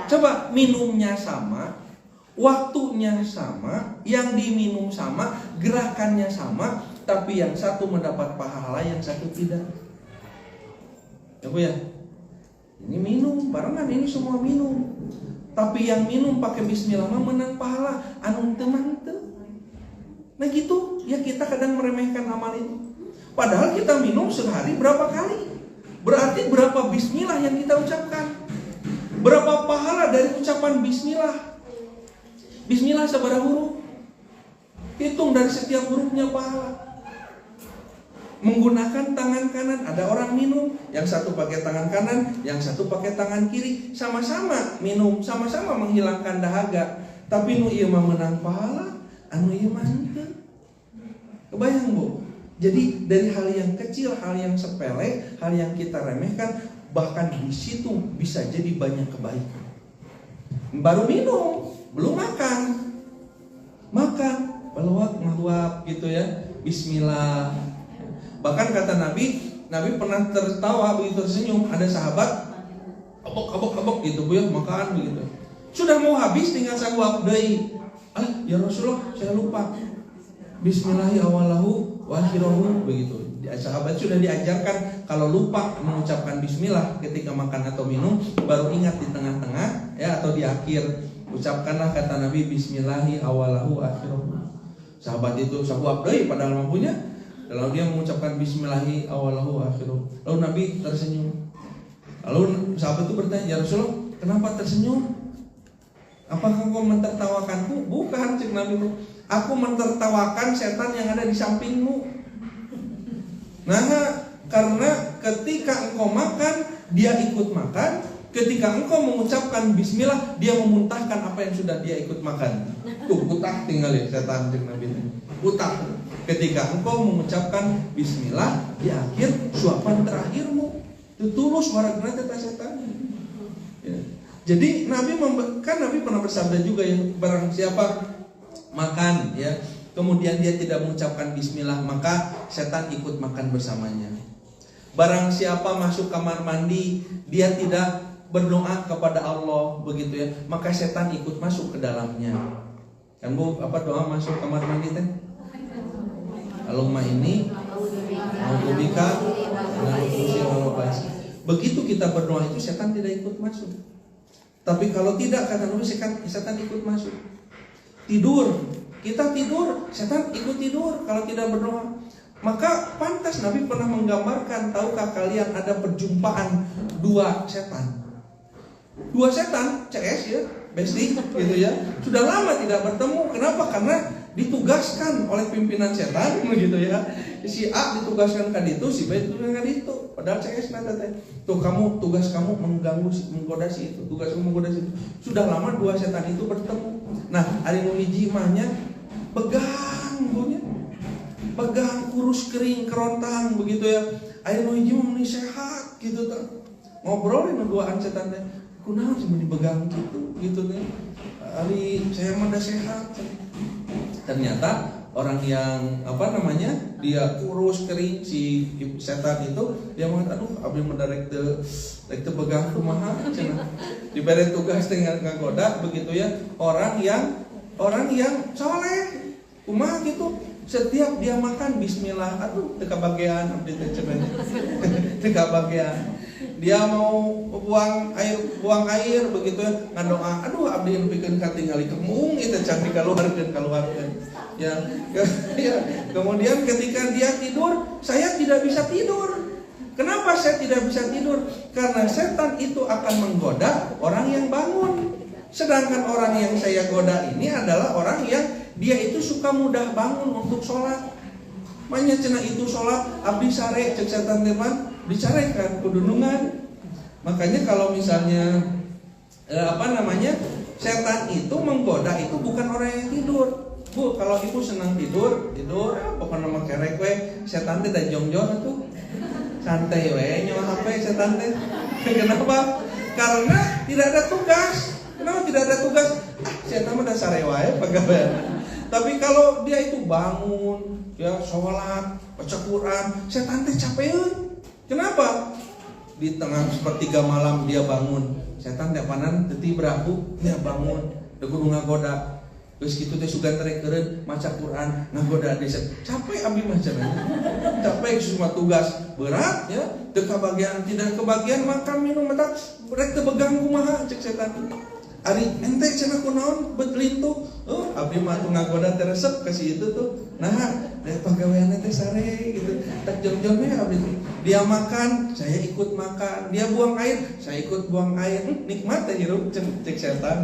Coba minumnya sama, waktunya sama, yang diminum sama, gerakannya sama, tapi yang satu mendapat pahala, yang satu tidak. Ya Bu ya. Ini minum, barengan ini semua minum. Tapi yang minum pakai Bismillah menang pahala, anu teman teu. Nah gitu, ya kita kadang meremehkan amal itu. Padahal kita minum sehari berapa kali? Berarti berapa Bismillah yang kita ucapkan? Berapa pahala dari ucapan Bismillah? Bismillah seberapa huruf? Hitung dari setiap hurufnya pahala. Menggunakan tangan kanan, ada orang minum, yang satu pakai tangan kanan, yang satu pakai tangan kiri, sama-sama minum, sama-sama menghilangkan dahaga. Tapi nu ieu mah menang pahala, anu ieu mah henteu. Kebayang Bu? Jadi dari hal yang kecil, hal yang sepele, hal yang kita remehkan, bahkan di situ bisa jadi banyak kebaikan. Baru minum, belum makan. Makan, peluak ngaluap gitu ya. Bismillah. Bahkan kata Nabi pernah tertawa begitu tersenyum, ada sahabat abok gitu Bu ya, makan begitu. Sudah mau habis tinggal sahuap deui. Ya Rasulullah, saya lupa. Bismillahirrahmanirrahim wa akhirahu begitu. Sahabat sudah diajarkan kalau lupa mengucapkan bismillah ketika makan atau minum, baru ingat di tengah-tengah ya atau di akhir. Ucapkanlah kata Nabi bismillahi awalahu akhirahu. Sahabat itu sahuap deui padahal mampunya. Kalau dia mengucapkan bismillahi awalahu akhirahu. Lalu Nabi tersenyum. Lalu sahabat itu bertanya, "Ya Rasulullah, kenapa tersenyum? Apakah kau mentertawakanku?" "Bukan," cek Nabi itu. "Aku mentertawakan setan yang ada di sampingmu." Nah, karena ketika engkau makan, dia ikut makan. Ketika engkau mengucapkan bismillah, dia memuntahkan apa yang sudah dia ikut makan. Tuh, utak tinggal ya setan cek Nabi itu. Utak. Ketika engkau mengucapkan bismillah di akhir suapan terakhirmu, itu tulus waragna teh setan. Ya. Jadi Nabi pernah bersabda juga ya, barang siapa makan ya, kemudian dia tidak mengucapkan bismillah, maka setan ikut makan bersamanya. Barang siapa masuk kamar mandi, dia tidak berdoa kepada Allah begitu ya, maka setan ikut masuk ke dalamnya. Kan Bu, apa doa masuk kamar mandi teh? Allahumma inni a'udzubika minal khubuthi wal khaba'ith. Begitu kita berdoa itu setan tidak ikut masuk. Tapi kalau tidak, kata Nabi, setan ikut masuk. Tidur, kita tidur, setan ikut tidur kalau tidak berdoa. Maka pantas Lantas Nabi pernah menggambarkan, tahukah kalian ada perjumpaan dua setan? Dua setan, CS ya, bestie gitu ya. Sudah lama tidak bertemu. Kenapa? Karena ditugaskan oleh pimpinan setan begitu ya. Si A ditugaskan kan itu, si B ditugaskan kan itu. Padahal CS nanti tuh kamu tugas kamu mengganggu, menggoda si itu, tugas kamu menggoda si itu. Sudah lama dua setan itu bertemu. Nah, ari nu hiji mahnya pegang bunya. Pegang kurus kering kerontang begitu ya. Ari nu hiji mah sehat gitu tuh. Ngobrol nu duaan setan teh. Kunaon sih dipegang gitu teh. Ari saya mah udah sehat. Ternyata orang yang dia kurus kering si setan itu dia mengatakan aduh abdi mendarek teu pegang kumaha cenah diberi tugas dengan ngagoda begitu ya orang yang saleh kumaha gitu setiap dia makan bismillah aduh teu kabagean abdi teh cenah teu kabagean dia mau buang air begitu ya ngadoa aduh abdi nepikeun ka tingali kemung itu can dikaluarkeun ya, kemudian ketika dia tidur saya tidak bisa tidur. Kenapa saya tidak bisa tidur? Karena setan itu akan menggoda orang yang bangun. Sedangkan orang yang saya goda ini adalah orang yang dia itu suka mudah bangun untuk sholat. Makanya cenah itu sholat abdi sare cek setan teman dicarekan kudunungan. Makanya kalau misalnya setan itu menggoda itu bukan orang yang tidur. Bu, kalau ibu senang tidur, pokoknya mah kerek we, setan teh da jongjong atuh. Santai we nyawa HP setan teh. Kenapa? Karena tidak ada tugas. Kenapa tidak ada tugas? Setan mah da sare wae pagawean. Tapi kalau dia itu bangun, ya sholat, baca Quran, setan teh capeun. Kenapa? Di tengah sepertiga malam dia bangun. Setan teh panan teu berahu, dia bangun, teu kudu ngagoda. Terus gitu teh sugan terekeun maca Quran ngagoda desa. Capek abdi mah cenah. Capek semua tugas berat ya, teu kabagian tidak kebagian makan minum mata rek teu begang kumaha cek setan. Ari ente cenah kunaon bet lintuh. Abdi mah ngagoda teh resep ka si itu tuh. Nah, da pagawean teh sare gitu. Tak jom-jom we abdi. Dia makan, saya ikut makan. Dia buang air, saya ikut buang air. Nikmat teh hirup cek setan.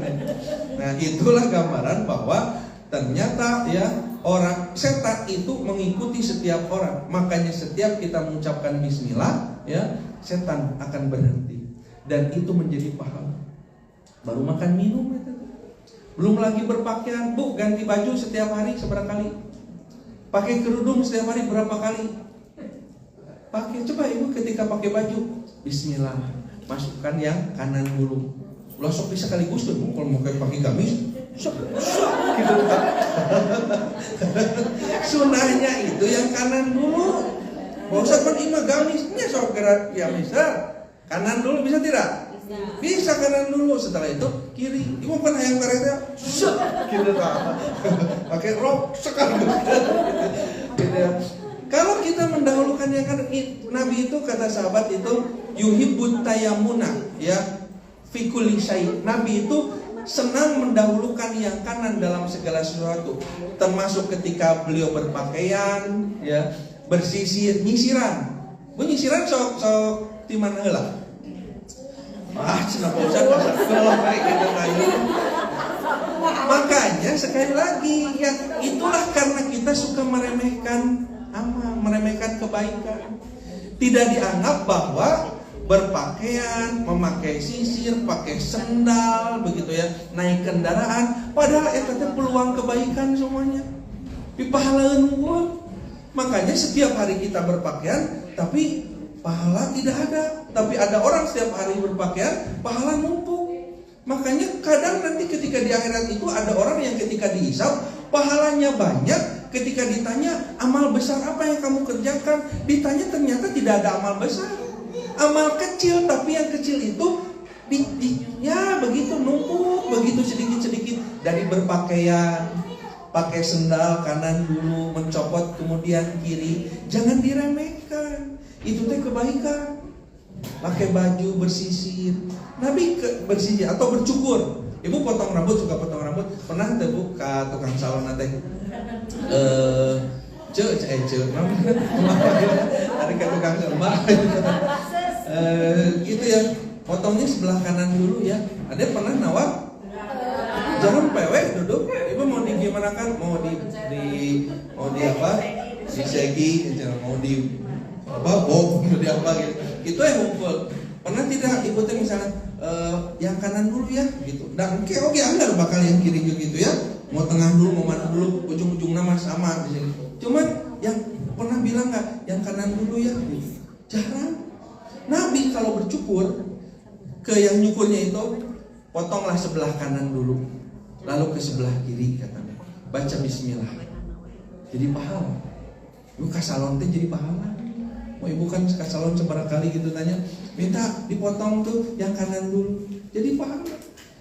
Nah, itulah gambaran bahwa ternyata ya orang setan itu mengikuti setiap orang. Makanya setiap kita mengucapkan bismillah ya, setan akan berhenti. Dan itu menjadi pahala. Baru makan minum itu. Belum lagi berpakaian, Bu, ganti baju setiap hari seberapa kali? Pakai kerudung setiap hari berapa kali? Pakai, coba ibu ketika pakai baju bismillah, masukkan yang kanan dulu. Ulah sok bisa sekaligus tuh, kalau mau pakai gamis, sok gitu kan. Sunahnya itu yang kanan dulu. Mau usah imah gamisnya sok gerak gamis, kanan dulu bisa tidak? Bisa kanan dulu, setelah itu kiri. Ibu kan yang karetnya, gitu kan. Pakai rok sekaligus. Gitu. Kalau kita mendahulukan yang kanan, Nabi itu kata sahabat itu yuhibbut tayammuna ya fi kulli syai. Nabi itu senang mendahulukan yang kanan dalam segala sesuatu, termasuk ketika beliau berpakaian ya, bersisir, nyisiran. Bu nyisiran sok di mana heula? Cenah Ustaz masa kalau baik gitu kayu. Makanya sekali lagi ya itulah karena kita suka meremehkan amal, meremehkan kebaikan. Tidak dianggap bahwa berpakaian, memakai sisir, pakai sendal begitu ya, naik kendaraan, padahal itu peluang kebaikan semuanya. Dipahalaeun unggul. Makanya setiap hari kita berpakaian tapi pahala tidak ada. Tapi ada orang setiap hari berpakaian, pahala numpuk. Makanya kadang nanti ketika di akhirat itu ada orang yang ketika dihisab pahalanya banyak, ketika ditanya amal besar apa yang kamu kerjakan, ditanya ternyata tidak ada amal besar. Amal kecil, tapi yang kecil itu ya begitu numpuk, begitu sedikit-sedikit. Dari berpakaian, pakai sendal kanan dulu, mencopot kemudian kiri, jangan diremehkan. Itu teh kebaikan. Pakai baju bersisir, Nabi bersisir atau bercukur. Ibu potong rambut, suka potong rambut. Pernah teh Bu ka tukang salon teh Kang Mbak. Gitu ya. Potongnya sebelah kanan dulu ya. Ada yang pernah nawar? Jangan pewek duduk. Ibu mau di gimana kan? Mau di apa? Di segi, mau di apa? Mau di apa gitu. Itu yang ngumpul. Pernah tidak ibu teh misalnya yang kanan dulu ya gitu. Dan oke anggar bakal yang kiri gitu ya. Mau tengah dulu, mau mana dulu, ujung-ujungnya mah sama di sini. Cuman yang pernah bilang nggak yang kanan dulu ya gitu. Jarang. Nabi kalau bercukur ke yang nyukurnya itu potonglah sebelah kanan dulu, lalu ke sebelah kiri katanya. Baca bismillah. Jadi pahala. Lu kasalon teh jadi pahala. Mau ibu kan kasalon seberapa kali gitu tanya, minta dipotong tuh yang kanan dulu. Jadi pahala.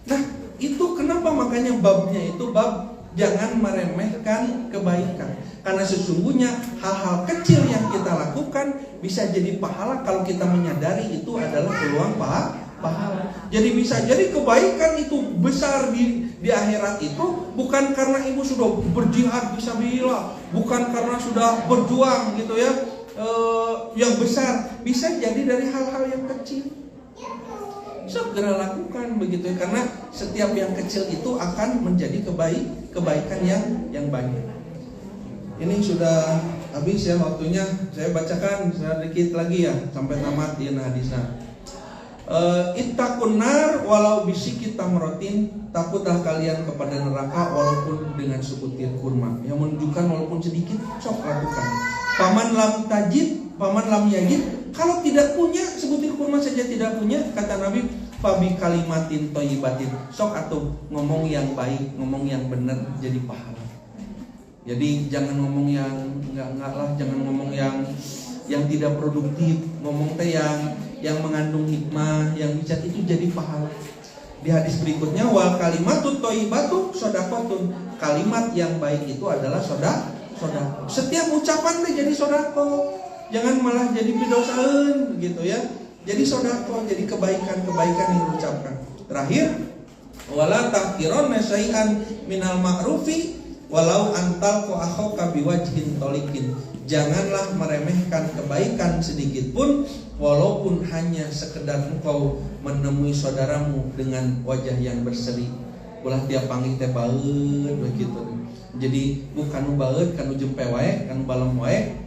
Nah, itu kenapa makanya babnya itu bab jangan meremehkan kebaikan. Karena sesungguhnya hal-hal kecil yang kita lakukan bisa jadi pahala kalau kita menyadari itu adalah peluang pahala. Jadi bisa jadi kebaikan itu besar di akhirat itu bukan karena ibu sudah berjihad fisabilillah, bukan karena sudah berjuang gitu ya, yang besar, bisa jadi dari hal-hal yang kecil. Segera lakukan begitu ya, karena setiap yang kecil itu akan menjadi kebaikan yang banyak. Ini sudah habis ya waktunya. Saya bacakan sedikit lagi ya sampai tamat ya hadisnya. Ittaqun nar walau bisyiki tamratin, takutlah kalian kepada neraka walaupun dengan sebutir kurma. Yang menunjukkan walaupun sedikit sok lakukan. Paman lam yajid, kalau tidak punya sebutir kurma saja tidak punya, kata Nabi, fabi kalimatin thayyibatin, sok atau ngomong yang baik, ngomong yang benar jadi pahala. Jadi jangan ngomong yang enggak lah, jangan ngomong yang tidak produktif, ngomong teh yang mengandung hikmah, yang bisa itu jadi pahala. Di hadis berikutnya, wal kalimatut thayyibatu shadaqatun, kalimat yang baik itu adalah sedekah. Setiap ucapan teh jadi sedekah. Jangan malah jadi pidosaeun gitu ya. Jadi sedekah, jadi kebaikan-kebaikan yang diucapkan. Terakhir, wala tahqiranna syai'an minal ma'rufi walau antal ko akhaka biwajhin tolikin. Janganlah meremehkan kebaikan sedikit pun, walaupun hanya sekedar engkau menemui saudaramu dengan wajah yang berseri. Ulah tiap panggil teh baeud begitu. Jadi bukan baeud, kanu jempe wae, kanu balem wae.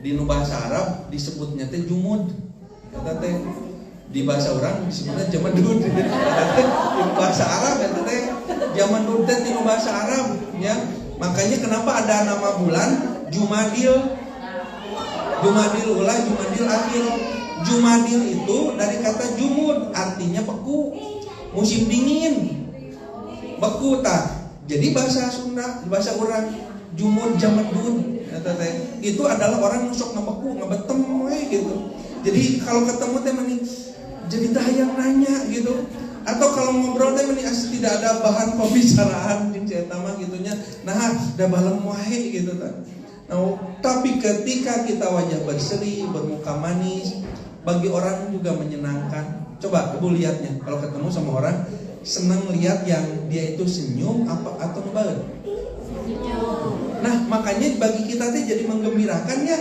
Di nu bahasa Arab disebutnya teh jumud. Kata teh di bahasa orang disebutnya jamadud. Di bahasa Arab kata teh jamadud teh di bahasa Arab ya. Makanya kenapa ada nama bulan Jumadil ulah, Jumadil akhir. Jumadil itu dari kata jumud, artinya beku, musim dingin, beku tak. Jadi bahasa Sunda, bahasa orang jumud jamadud, itu adalah orang nusuk ngebeku, ngebetem gitu. Jadi kalau ketemu teh meni jadi dayang nanya gitu. Atau kalau ngobrol teh meni tidak ada bahan pembicaraan jeung eta mah gitunya. Nah, da balem wae gitu kan. Nah, tapi ketika kita wajah berseri, bermuka manis, bagi orang juga menyenangkan. Coba ibu lihatnya, kalau ketemu sama orang senang lihat yang dia itu senyum apa atau ngebaeud. Nah, makanya bagi kita teh jadi menggembirakan ya.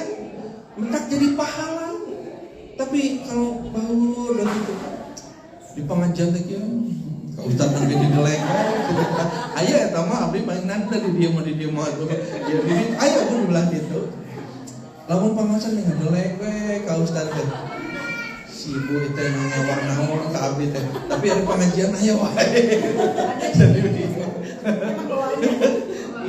Mentak jadi pahala. Tapi kalau bau dan gitu di pengajian teh kieu ka ustaz nang di delek aya eta mah abdi mainan teh di dieu mah di dieu mah tuh ya di aya pun belah ditu lamun pangajian teh delek we ka ustaz teh si ibu teh ngawar-ngawar ka abdi teh tapi ari pengajian aya wae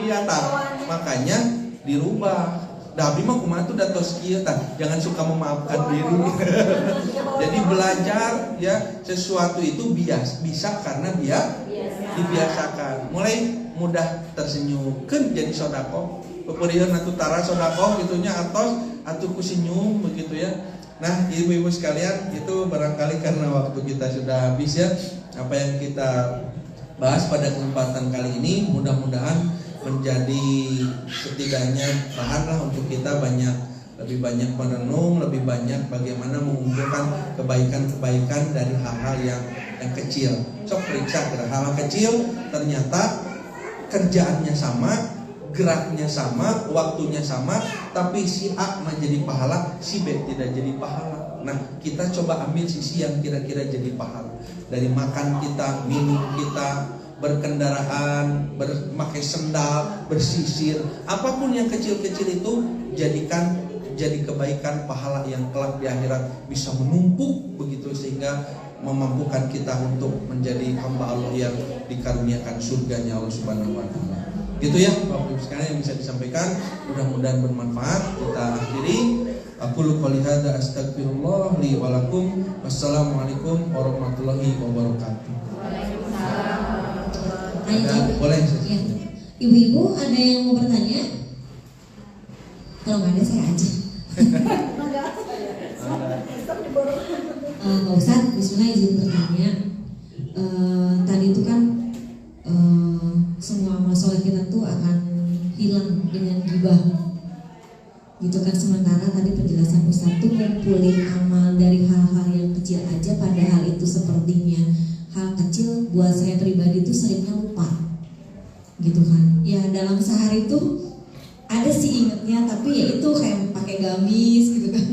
iya tah makanya dirubah. Da abdi mah kumaha tuh datos kieu tah, jangan suka memaafkan diri. Jadi belajar ya sesuatu itu bisa karena dibiasakan. Mulai mudah tersenyumkeun jadi sedekah. Peperiheun atuh tara sedekah gitunya atuh ku senyum begitu ya. Nah, ibu-ibu sekalian, itu barangkali karena waktu kita sudah habis ya. Apa yang kita bahas pada kesempatan kali ini mudah-mudahan menjadi setidaknya bahan lah untuk kita lebih banyak merenung, lebih banyak bagaimana mengumpulkan kebaikan-kebaikan dari hal-hal yang kecil. Sok periksa hal-hal kecil ternyata kerjaannya sama, geraknya sama, waktunya sama, tapi si A menjadi pahala, si B tidak jadi pahala. Nah, kita coba ambil sisi yang kira-kira jadi pahala. Dari makan kita, minum kita, berkendaraan, memakai sendal, bersisir, apapun yang kecil-kecil itu jadikan jadi kebaikan pahala yang kelak di akhirat bisa menumpuk begitu, sehingga memampukan kita untuk menjadi hamba Allah yang dikaruniakan surganya Allah Subhanahu wa taala. Gitu ya Bapak Ibu sekalian yang bisa disampaikan, mudah-mudahan bermanfaat. Kita akhiri, aqulu qouli hadza astaghfirullah li wa lakum. Wassalamualaikum warahmatullahi wabarakatuh. Boleh. Ya. Ibu-ibu ada yang mau bertanya? Kalau nggak ada saya aja. Pak Ustadz, bismillah izin bertanya. Tadi itu kan semua masalah kita tuh akan hilang dengan gibah, gitu kan. Sementara tadi penjelasan Ustadz tuh ngumpulin amal dari hal-hal yang kecil aja, padahal itu sepertinya hal kecil buat saya pribadi tuh seringnya lupa, gitu kan. Ya dalam sehari tuh ada sih ingetnya, tapi ya itu kayak pakai gamis gitu kan,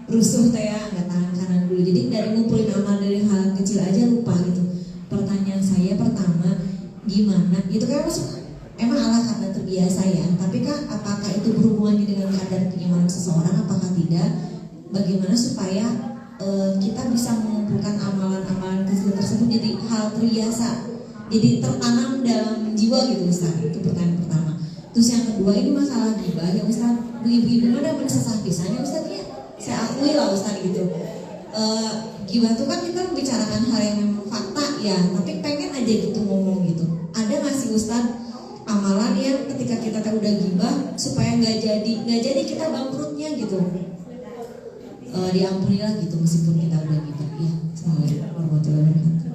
rusuh kayak nggak tahan kanan dulu. Jadi dari ngumpulin amal dari hal kecil aja lupa gitu. Pertanyaan saya pertama, gimana? Itu kan emang Allah karena terbiasa ya, tapi kan apakah itu berhubungan dengan kadar keimanan seseorang? Apakah tidak? Bagaimana supaya kita bisa mengumpulkan amalan-amalan kecil tersebut jadi hal terbiasa, jadi tertanam dalam jiwa gitu Ustaz? Itu pertanyaan pertama. Terus yang kedua, ini masalah gibah ya Ustaz. Ibu-ibu ada mensesah pisannya Ustaz ya. Saya akui lah Ustaz gitu. Gibah tuh kan kita membicarakan hal yang memang fakta ya, tapi pengen aja gitu ngomong gitu. Ada nggak sih Ustaz amalan yang ketika kita udah gibah supaya nggak jadi kita bangkrutnya gitu? Diampunilah gitu meskipun kita udah gibah. Ya, assalamualaikum warahmatullahi wabarakatuh.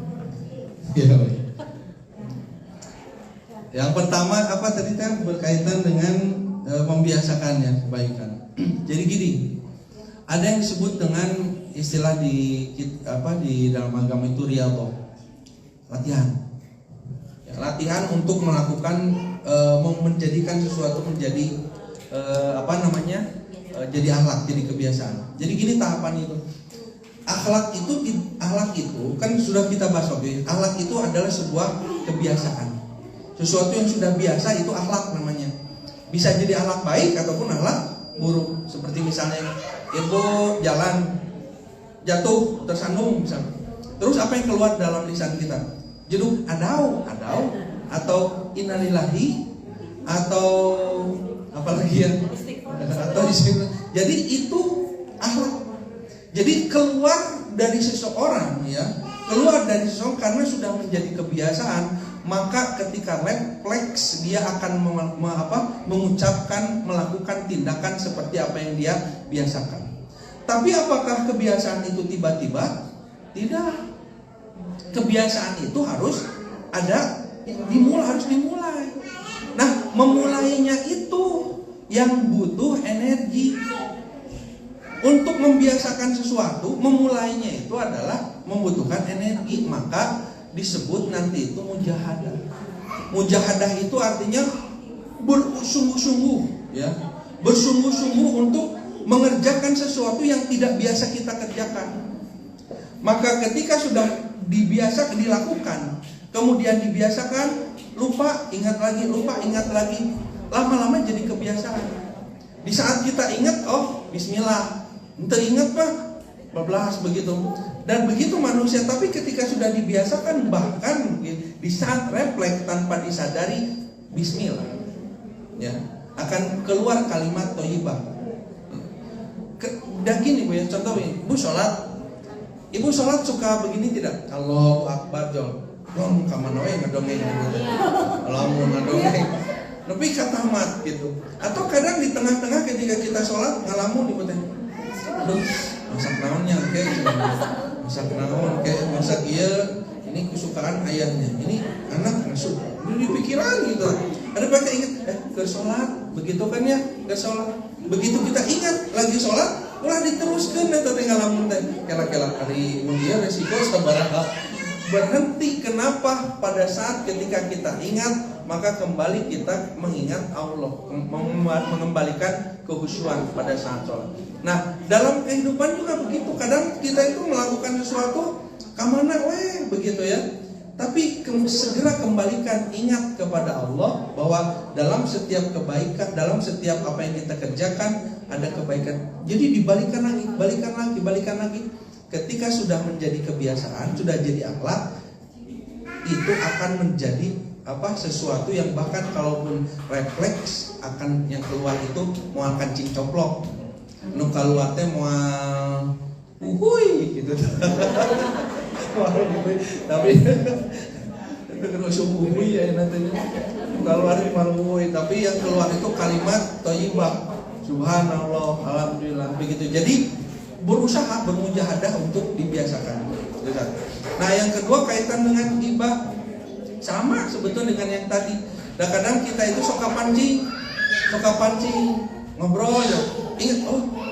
Ya. Yang pertama apa tadi kan berkaitan dengan membiasakannya kebaikan. Jadi gini, ada yang disebut dengan istilah di dalam agama itu riyadhah, latihan. Ya, latihan untuk melakukan menjadikan sesuatu menjadi jadi akhlak, jadi kebiasaan. Jadi gini tahapan itu. Akhlak itu kan sudah kita bahas oke. Akhlak itu adalah sebuah kebiasaan. Sesuatu yang sudah biasa itu akhlak namanya. Bisa jadi akhlak baik ataupun akhlak buruk. Seperti misalnya ibu jalan jatuh tersandung misalnya. Terus apa yang keluar dalam lisan kita? Jeduk adau atau innalillahi atau apalagi ya? Atau jadi itu akhlak. Jadi keluar dari seseorang karena sudah menjadi kebiasaan, maka ketika refleks dia akan melakukan tindakan seperti apa yang dia biasakan. Tapi apakah kebiasaan itu tiba-tiba? Tidak. Kebiasaan itu harus dimulai. Nah, memulainya itu yang butuh energi. Untuk membiasakan sesuatu, memulainya itu adalah membutuhkan energi, maka disebut nanti itu mujahadah. Mujahadah itu artinya bersungguh-sungguh, ya, bersungguh-sungguh untuk mengerjakan sesuatu yang tidak biasa kita kerjakan. Maka ketika sudah dilakukan, kemudian dibiasakan, lupa, ingat lagi, lama-lama jadi kebiasaan. Di saat kita ingat, oh bismillah, teringat Pak, bablas begitu. Dan begitu manusia, tapi ketika sudah dibiasakan, bahkan di saat refleks tanpa disadari, bismillah, ya, akan keluar kalimat thayyibah. Dan gini Bu ya, contoh ini, Ibu sholat suka begini tidak? Allahu Akbar jol, dong kamana we ngedongeng gitu. Alamun ngedongeng. Tapi kata mat gitu. Atau kadang di tengah-tengah ketika kita sholat ngalamun ibu teh. Aduh, masak naonnya kayak masak iya, ini kesukaan ayahnya, ini anak ngasuh. Ini dipikiran gitu. Ada pakai ingat ke sholat, begitu kan ya, ke sholat. Begitu kita ingat lagi sholat, ulah diteruskan eta teh ngalamun teh. Kela-kela hari mulia resiko sabaraha. Berhenti. Kenapa? Pada saat ketika kita ingat maka kembali kita mengingat Allah, mengembalikan kekhusyuan pada saat sholat. Nah, dalam kehidupan juga begitu. Kadang kita itu melakukan sesuatu kamana begitu ya. Tapi segera kembalikan, ingat kepada Allah bahwa dalam setiap kebaikan, dalam setiap apa yang kita kerjakan ada kebaikan. Jadi dibalikan lagi. Ketika sudah menjadi kebiasaan, sudah jadi akhlak, itu akan menjadi sesuatu yang bahkan kalaupun refleks akan yang keluar itu mau kancing coplok, nu keluar teh mau gitu. Tapi terus uhui ya nantinya keluar maluhui, tapi yang keluar itu kalimat thayyibah, subhanallah, alhamdulillah, begitu. Jadi berusaha bermujahadah untuk dibiasakan. Nah, yang kedua kaitan dengan ghibah, sama sebetulnya dengan yang tadi. Dan kadang kita itu suka pancing ngobrol ya. Ingat,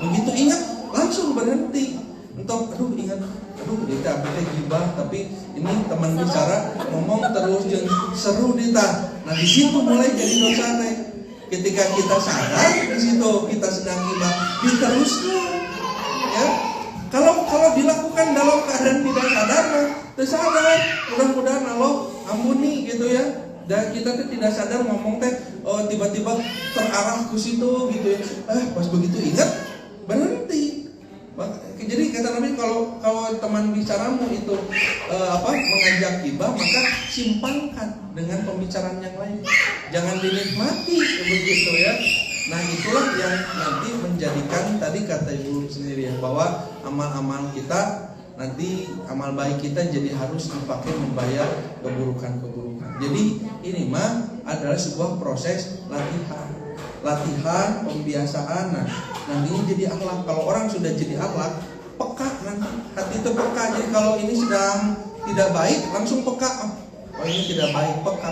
begitu ingat langsung berhenti. Untuk ingat, kita ghibah, tapi ini teman bicara ngomong terus seru dita. Nah, di situ mulai jadi dosa nih. Ketika kita sadar di situ kita sedang ghibah, diteruskan. Ya, kalau dilakukan dalam keadaan tidak sadar, tersadar, mudah-mudahan Allah ampuni gitu ya. Dan kita tuh tidak sadar ngomong tiba-tiba terarah ke situ gitu ya. Pas begitu ingat berhenti. Jadi kata Nabi, kalau teman bicaramu itu mengajak ghibah, maka simpankan dengan pembicaraan yang lain. Jangan dinikmati begitu ya. Nah, itulah yang nanti menjadikan tadi kata Ibu sendiri ya, bahwa amal-amal kita nanti, amal baik kita jadi harus dipakai membayar keburukan-keburukan. Jadi ini adalah sebuah proses latihan pembiasaan. Nah, nantinya jadi akhlak. Kalau orang sudah jadi akhlak, peka nanti, hati itu peka. Jadi kalau ini sedang tidak baik, langsung peka. Ini tidak baik, peka.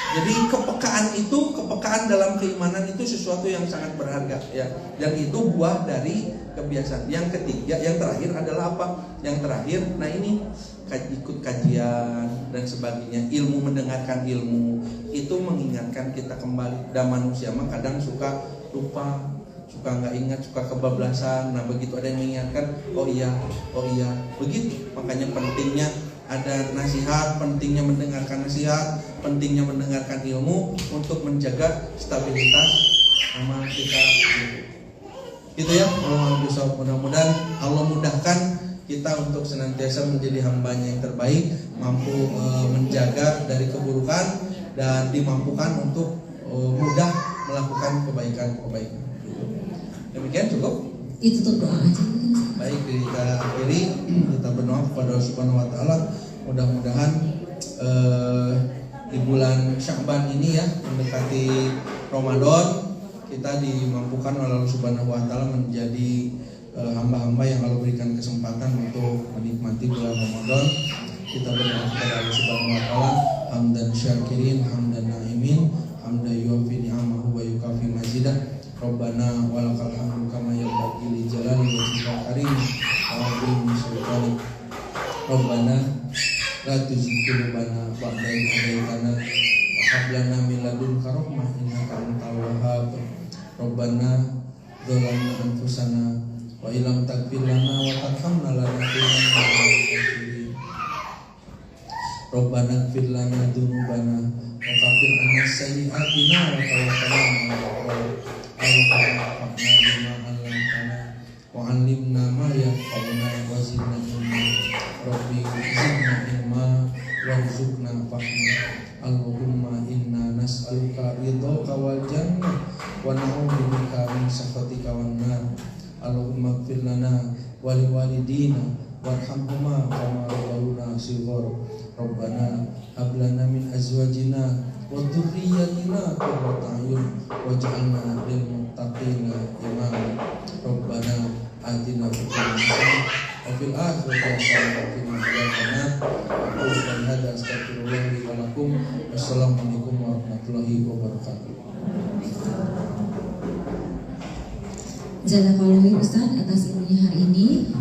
Jadi kepekaan dalam keimanan itu sesuatu yang sangat berharga ya. Dan itu buah dari kebiasaan. Yang ketiga, yang terakhir adalah apa? Yang terakhir, nah ini ikut kajian dan sebagainya, ilmu, mendengarkan ilmu itu mengingatkan kita kembali. Dan manusia kadang suka lupa, suka nggak ingat, suka kebablasan. Nah, begitu ada yang mengingatkan, oh iya, begitu. Makanya pentingnya ada nasihat, pentingnya mendengarkan nasihat, pentingnya mendengarkan ilmu untuk menjaga stabilitas amal kita. Gitu ya, mudah-mudahan Allah mudahkan kita untuk senantiasa menjadi hambanya yang terbaik, mampu menjaga dari keburukan dan dimampukan untuk mudah melakukan kebaikan-kebaikan. Demikian cukup. Ditutup doa aja. Baik, kita akhiri, kita berdoa kepada Allah Subhanahu wa taala. Mudah-mudahan di bulan Sya'ban ini ya, mendekati Ramadan, kita dimampukan oleh Allah Subhanahu wa taala menjadi hamba-hamba yang Allah berikan kesempatan untuk menikmati bulan Ramadan. Kita berdoa kepada Allah Subhanahu wa taala, hamdan syakirin, hamdan naimin, hamdan yuafi ni'amahu wa yukafi mazidah. Rabbana walakal hamdu kama yanbaghi li jalali wajhikal karim wa azimi sultanik. Rabbana la tuzigh qulubana ba'da idh hadaytana wa hab lana min ladunka rahmah innaka antal wahhab. Rabbana dzalamna anfusana wa illam taghfir lana wa tarhamna lanakunanna minal khasirin. Rabbana ighfir lana dzunubana wa kaffir 'anna sayyi'atina wa tawaffana ma'al abrar. Allahumma bima 'allamtana wa 'allimna ma yanfa'una wa zidna ilma. Rabbi zidna ilma warzuqna fahma. Allahumma inna nas'aluka ridhaka wal jannah wa na'udzubika min sakhatika wan nar. Allahumma ighfir lana wa liwalidina warhamhuma kama rabbayuna shighar. Rabbana hab lana min azwajina wa dzurriyyatina qurrata a'yun waj'alna lil muttaqina imama. Rabbana atina fid dunya wa fil akhirati hasanatan wa qina adzabannar. Aqulu qawli hadza astaghfirullah li wa lakum. Wassalamualaikum warahmatullahi wabarakatuh. Jazakallahu Ustaz atas ilmunya hari ini.